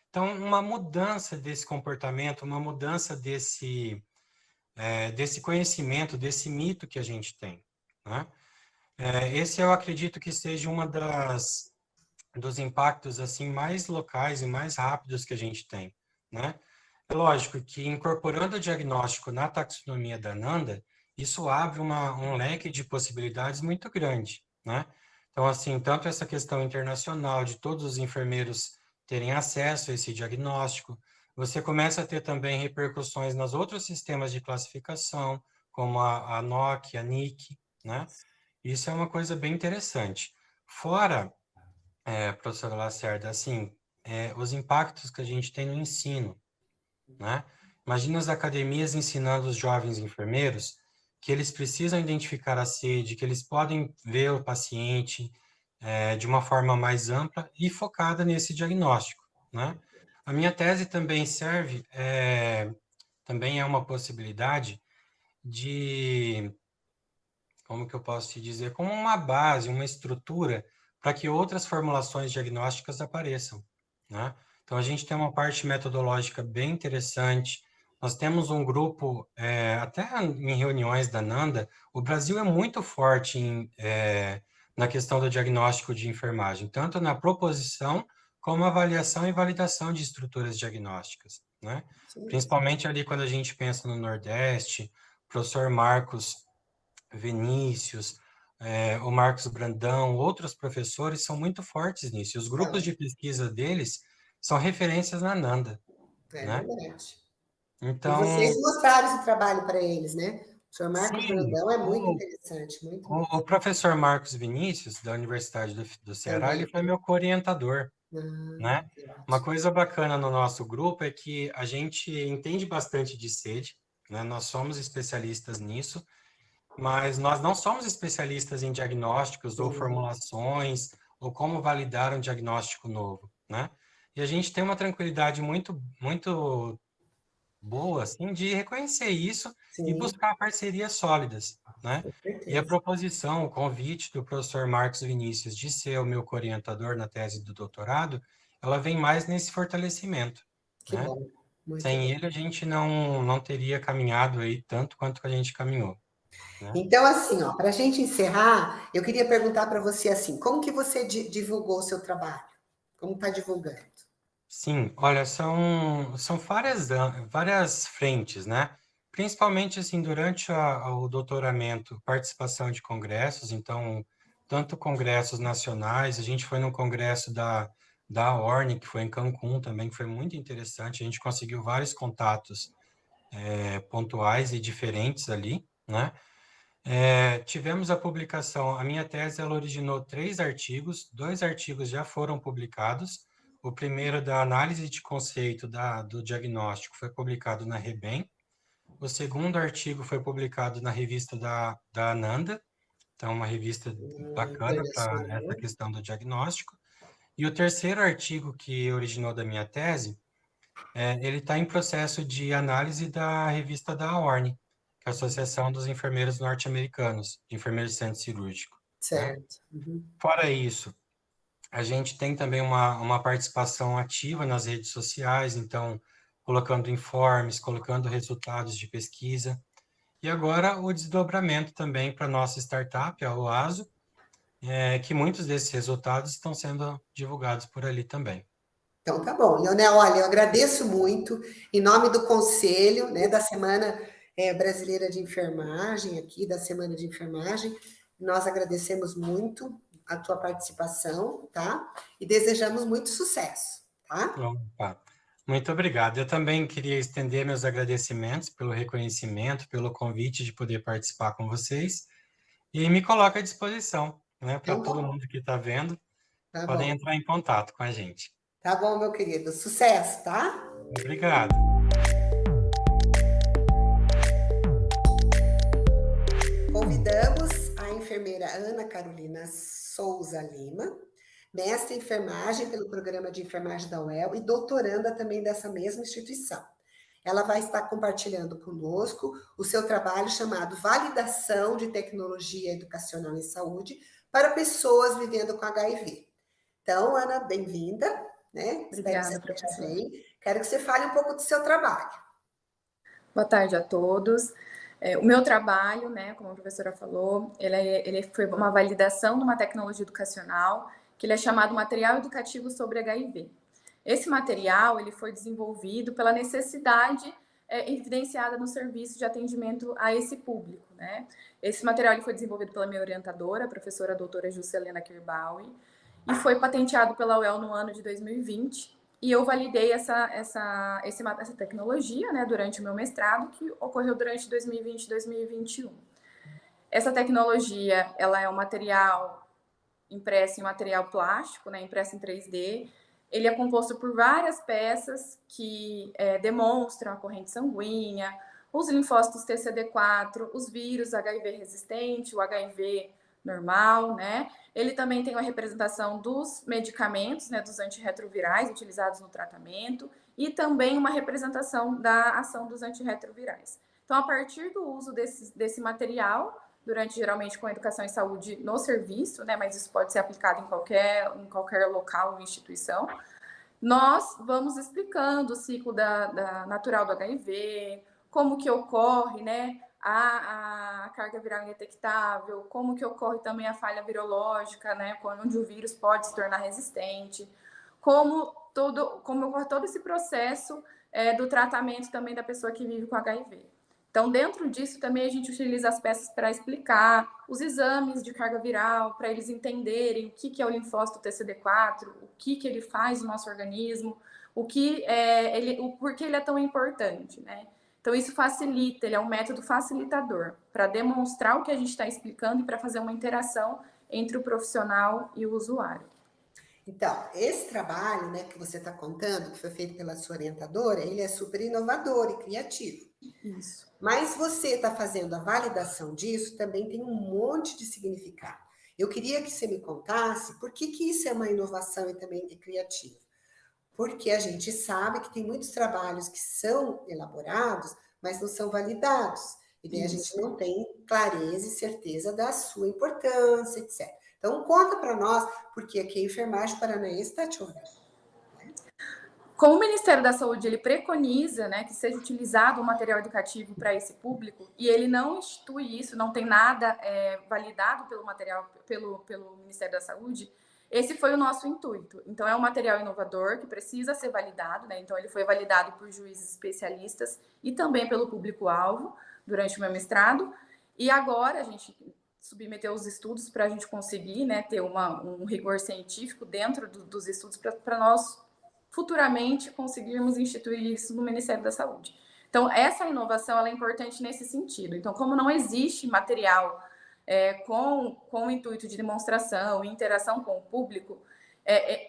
K: Então, uma mudança desse comportamento, uma mudança desse conhecimento, desse mito que a gente tem, né? Esse eu acredito que seja uma dos impactos assim mais locais e mais rápidos que a gente tem, né? É lógico que incorporando o diagnóstico na taxonomia da ANANDA, isso abre um leque de possibilidades muito grande, né? Então, assim, tanto essa questão internacional de todos os enfermeiros terem acesso a esse diagnóstico, você começa a ter também repercussões nos outros sistemas de classificação, como a NOC, a NIC, né? Isso é uma coisa bem interessante. Fora, professora Lacerda, assim, os impactos que a gente tem no ensino, né? Imagina as academias ensinando os jovens enfermeiros que eles precisam identificar a sede, que eles podem ver o paciente de uma forma mais ampla e focada nesse diagnóstico, né? A minha tese também também é uma possibilidade de, como que eu posso te dizer, como uma base, uma estrutura para que outras formulações diagnósticas apareçam, né? Então, a gente tem uma parte metodológica bem interessante, Nós temos um grupo, até em reuniões da NANDA, o Brasil é muito forte na questão do diagnóstico de enfermagem, tanto na proposição como avaliação e validação de estruturas diagnósticas, né? Principalmente ali quando a gente pensa no Nordeste, o professor Marcos Vinícius, o Marcos Brandão, outros professores são muito fortes nisso. E os grupos de pesquisa deles são referências na NANDA. Né?
A: Verdade.
K: Então,
A: e vocês mostraram esse trabalho para eles, né? O senhor Marcos Brandão é muito interessante.
K: O professor Marcos Vinícius, da Universidade do Ceará, ele foi meu co-orientador. Né? Uma coisa bacana no nosso grupo é que a gente entende bastante de sede, né? Nós somos especialistas nisso, mas nós não somos especialistas em diagnósticos ou formulações, ou como validar um diagnóstico novo, né? E a gente tem uma tranquilidade muito, muito boa, assim, de reconhecer isso e buscar parcerias sólidas, né? E a proposição, o convite do professor Marcos Vinícius de ser o meu co-orientador na tese do doutorado, ela vem mais nesse fortalecimento,
A: Que
K: né?
A: bom.
K: Sem ele, a gente não teria caminhado aí tanto quanto que a gente caminhou. Né?
A: Então, assim, ó, para a gente encerrar, eu queria perguntar para você assim, como que você divulgou o seu trabalho? Como está divulgando?
K: Sim, olha, são várias frentes, né? Principalmente, assim, durante o doutoramento, participação de congressos, então, tanto congressos nacionais, a gente foi num congresso da ORNI, que foi em Cancún também, que foi muito interessante, a gente conseguiu vários contatos pontuais e diferentes ali, né? Tivemos a publicação, a minha tese, ela originou 3 artigos, 2 artigos já foram publicados. O primeiro, da análise de conceito do diagnóstico, foi publicado na Rebem. O segundo artigo foi publicado na revista da ANANDA, então uma revista bacana para essa questão do diagnóstico. E o terceiro artigo que originou da minha tese, ele está em processo de análise da revista da AORN, que é a Associação dos Enfermeiros Norte-Americanos, de Enfermeiros de Centro Cirúrgico.
A: Certo.
K: Né? Fora isso, a gente tem também uma participação ativa nas redes sociais, então, colocando informes, colocando resultados de pesquisa. E agora o desdobramento também para a nossa startup, a Oaso, que muitos desses resultados estão sendo divulgados por ali também.
A: Então, tá bom. Leonel, olha, eu agradeço muito, em nome do Conselho, né, da Semana Brasileira de Enfermagem, aqui, da Semana de Enfermagem, nós agradecemos muito a tua participação, tá? E desejamos muito sucesso, tá?
K: Opa. Muito obrigado. Eu também queria estender meus agradecimentos pelo reconhecimento, pelo convite de poder participar com vocês, e me coloco à disposição, né, para todo mundo que está vendo, podem entrar em contato com a gente.
A: Tá bom, meu querido. Sucesso, tá?
K: Obrigado.
A: Convidamos a enfermeira Ana Carolina Souza Lima, mestre em enfermagem pelo Programa de Enfermagem da UEL e doutoranda também dessa mesma instituição. Ela vai estar compartilhando conosco o seu trabalho chamado Validação de Tecnologia Educacional em Saúde para pessoas vivendo com HIV. Então, Ana, bem-vinda. Né?
L: Obrigada, professora.
A: Quero que você fale um pouco do seu trabalho.
L: Boa tarde a todos. O meu trabalho, né, como a professora falou, ele foi uma validação de uma tecnologia educacional, que ele é chamado Material Educativo sobre HIV. Esse material ele foi desenvolvido pela necessidade evidenciada no serviço de atendimento a esse público. Né? Esse material ele foi desenvolvido pela minha orientadora, a professora doutora Juscelena Kirbaui, e foi patenteado pela UEL no ano de 2020, e eu validei essa tecnologia, né, durante o meu mestrado, que ocorreu durante 2020 e 2021. Essa tecnologia, ela é um material impresso em material plástico, né, impresso em 3D, ele é composto por várias peças que demonstram a corrente sanguínea, os linfócitos TCD4, os vírus HIV resistente, o HIV normal, né? Ele também tem uma representação dos medicamentos, né, dos antirretrovirais utilizados no tratamento e também uma representação da ação dos antirretrovirais. Então, a partir do uso desse material, geralmente com educação e saúde no serviço, né, mas isso pode ser aplicado em qualquer local ou instituição, nós vamos explicando o ciclo natural do HIV, como que ocorre, né, a carga viral indetectável, como que ocorre também a falha virológica, né, onde o vírus pode se tornar resistente, como ocorre todo esse processo do tratamento também da pessoa que vive com HIV. Então, dentro disso, também a gente utiliza as peças para explicar os exames de carga viral, para eles entenderem o que é o linfócito TCD4, o que ele faz no nosso organismo, o porquê ele é tão importante, né? Então, isso facilita, ele é um método facilitador para demonstrar o que a gente está explicando e para fazer uma interação entre o profissional e o usuário.
A: Então, esse trabalho, né, que você está contando, que foi feito pela sua orientadora, ele é super inovador e criativo.
L: Isso.
A: Mas você está fazendo a validação disso, também tem um monte de significado. Eu queria que você me contasse por que isso é uma inovação e também é criativo. Porque a gente sabe que tem muitos trabalhos que são elaborados, mas não são validados. E daí a gente não tem clareza e certeza da sua importância, etc. Então, conta para nós, porque aqui a Enfermagem Paranaense está te ouvindo.
L: Como o Ministério da Saúde ele preconiza, né, que seja utilizado o material educativo para esse público, e ele não institui isso, não tem nada validado pelo Ministério da Saúde, esse foi o nosso intuito. Então, é um material inovador que precisa ser validado, né? Então, ele foi validado por juízes especialistas e também pelo público-alvo durante o meu mestrado, e agora a gente submeteu os estudos para a gente conseguir, né, ter um rigor científico dentro dos estudos para nós futuramente conseguirmos instituir isso no Ministério da Saúde. Então, essa inovação ela é importante nesse sentido. Então, como não existe material com o intuito de demonstração e interação com o público,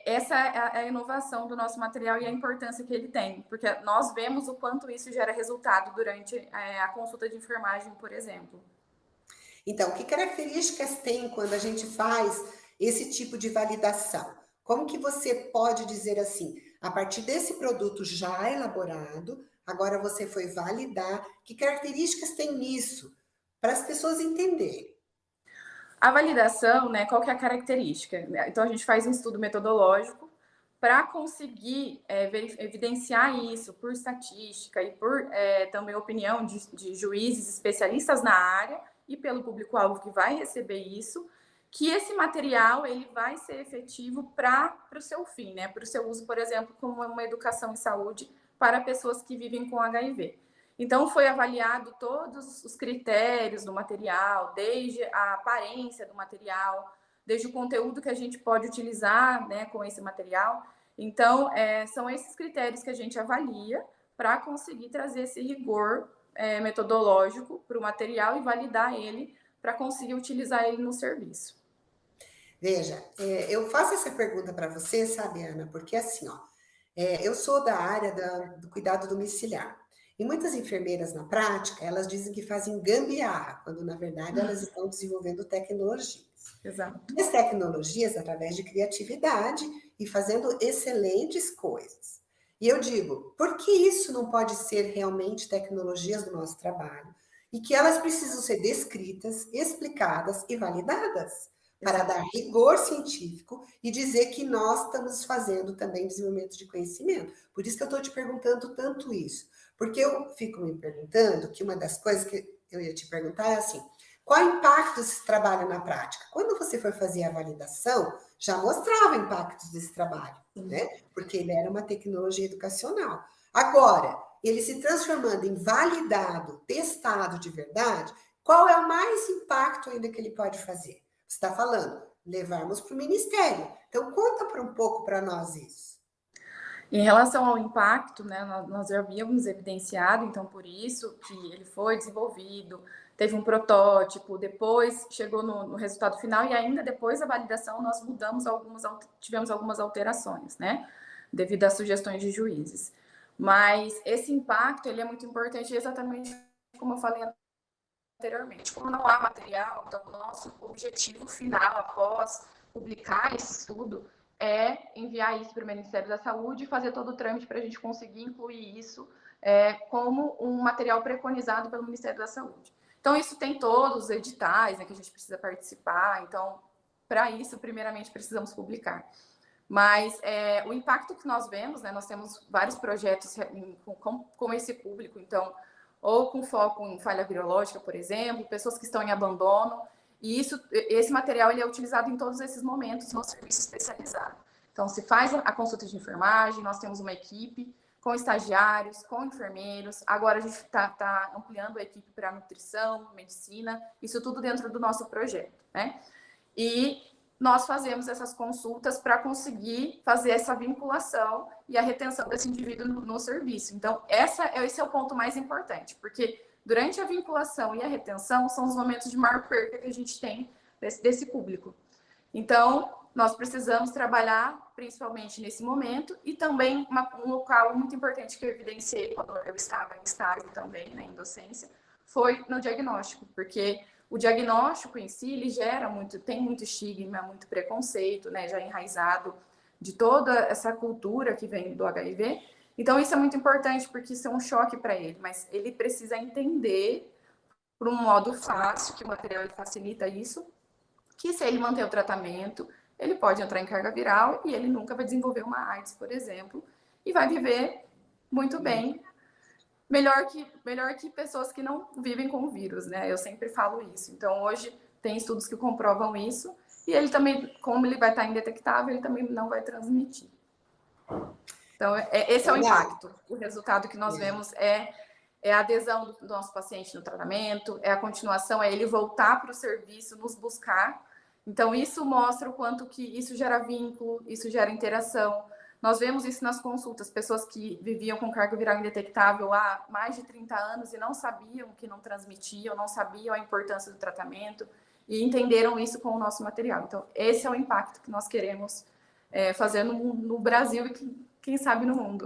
L: essa é a inovação do nosso material e a importância que ele tem, porque nós vemos o quanto isso gera resultado durante a consulta de enfermagem, por exemplo.
A: Então, que características tem quando a gente faz esse tipo de validação? Como que você pode dizer assim, a partir desse produto já elaborado, agora você foi validar, que características tem nisso? Para as pessoas entenderem.
L: A validação, né, qual que é a característica? Então, a gente faz um estudo metodológico para conseguir evidenciar isso por estatística e por também opinião de juízes especialistas na área e pelo público-alvo que vai receber isso, que esse material ele vai ser efetivo para o seu fim, né? Para o seu uso, por exemplo, como uma educação em saúde para pessoas que vivem com HIV. Então, foi avaliado todos os critérios do material, desde a aparência do material, desde o conteúdo que a gente pode utilizar, né, com esse material. Então, são esses critérios que a gente avalia para conseguir trazer esse rigor metodológico para o material e validar ele para conseguir utilizar ele no serviço.
A: Veja, eu faço essa pergunta para você, sabe, Ana, porque assim, ó, eu sou da área do cuidado domiciliar. E muitas enfermeiras, na prática, elas dizem que fazem gambiarra, quando, na verdade, elas estão desenvolvendo tecnologias.
L: Exato.
A: E as tecnologias através de criatividade e fazendo excelentes coisas. E eu digo, por que isso não pode ser realmente tecnologias do nosso trabalho? E que elas precisam ser descritas, explicadas e validadas, para dar rigor científico e dizer que nós estamos fazendo também desenvolvimento de conhecimento. Por isso que eu estou te perguntando tanto isso. Porque eu fico me perguntando que uma das coisas que eu ia te perguntar é assim, qual o impacto desse trabalho na prática? Quando você foi fazer a validação, já mostrava impactos desse trabalho, né? Porque ele era uma tecnologia educacional. Agora, ele se transformando em validado, testado de verdade, qual é o mais impacto ainda que ele pode fazer? Você está falando, levarmos para o Ministério. Então, conta um pouco para nós isso.
L: Em relação ao impacto, né, nós já havíamos evidenciado, então, por isso que ele foi desenvolvido, teve um protótipo, depois chegou no resultado final e ainda depois da validação nós tivemos algumas alterações, né, devido às sugestões de juízes. Mas esse impacto, ele é muito importante exatamente como eu falei anteriormente. Como não há material, então o nosso objetivo final após publicar esse estudo é enviar isso para o Ministério da Saúde e fazer todo o trâmite para a gente conseguir incluir isso como um material preconizado pelo Ministério da Saúde. Então, isso tem todos os editais, né, que a gente precisa participar. Então, para isso, primeiramente, precisamos publicar. Mas o impacto que nós vemos, né, nós temos vários projetos com esse público, então, ou com foco em falha virológica, por exemplo, pessoas que estão em abandono, e esse material ele é utilizado em todos esses momentos no serviço especializado. Então, se faz a consulta de enfermagem, nós temos uma equipe com estagiários, com enfermeiros, agora a gente está ampliando a equipe para nutrição, medicina, isso tudo dentro do nosso projeto, né? E nós fazemos essas consultas para conseguir fazer essa vinculação e a retenção desse indivíduo no serviço. Então, esse é o ponto mais importante, porque durante a vinculação e a retenção são os momentos de maior perda que a gente tem desse público. Então, nós precisamos trabalhar principalmente nesse momento e também um local muito importante que eu evidenciei quando eu estava em estágio também, né, em docência, foi no diagnóstico, porque o diagnóstico em si, ele tem muito estigma, muito preconceito, né, já enraizado de toda essa cultura que vem do HIV. Então, isso é muito importante, porque isso é um choque para ele, mas ele precisa entender, por um modo fácil, que o material ele facilita isso, que se ele manter o tratamento, ele pode entrar em carga viral e ele nunca vai desenvolver uma AIDS, por exemplo, e vai viver muito bem, melhor que pessoas que não vivem com o vírus, né? Eu sempre falo isso. Então, hoje, tem estudos que comprovam isso, e ele também, como ele vai estar indetectável, ele também não vai transmitir. Então, esse é o impacto. O resultado que nós vemos é a adesão do nosso paciente no tratamento, é a continuação, é ele voltar para o serviço, nos buscar. Então, isso mostra o quanto que isso gera vínculo, isso gera interação. Nós vemos isso nas consultas, pessoas que viviam com carga viral indetectável há mais de 30 anos e não sabiam que não transmitiam, não sabiam a importância do tratamento e entenderam isso com o nosso material. Então, esse é o impacto que nós queremos fazer no Brasil e, quem sabe, no mundo.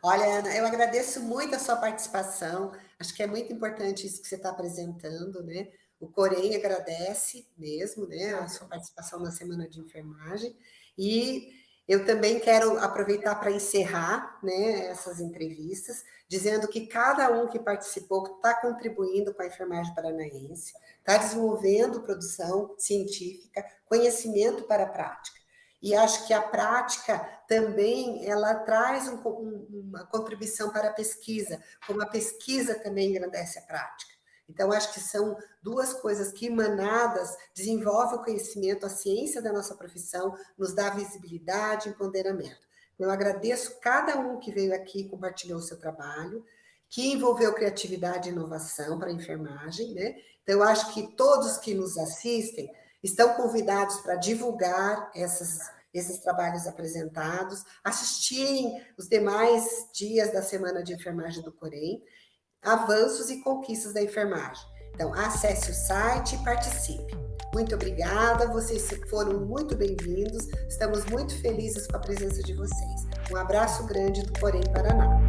A: Olha, Ana, eu agradeço muito a sua participação. Acho que é muito importante isso que você está apresentando, né? O Corém agradece mesmo, né, a sua participação na Semana de Enfermagem. E eu também quero aproveitar para encerrar, né, essas entrevistas, dizendo que cada um que participou está contribuindo com a enfermagem paranaense, está desenvolvendo produção científica, conhecimento para a prática. E acho que a prática também, ela traz uma contribuição para a pesquisa, como a pesquisa também engrandece a prática. Então, acho que são duas coisas que, emanadas, desenvolvem o conhecimento, a ciência da nossa profissão, nos dá visibilidade e empoderamento. Eu agradeço cada um que veio aqui e compartilhou o seu trabalho, que envolveu criatividade e inovação para a enfermagem, né? Então, eu acho que todos que nos assistem estão convidados para divulgar esses trabalhos apresentados, assistirem os demais dias da Semana de Enfermagem do Corém, avanços e conquistas da enfermagem. Então, acesse o site e participe. Muito obrigada, vocês foram muito bem-vindos, estamos muito felizes com a presença de vocês. Um abraço grande do Corém Paraná.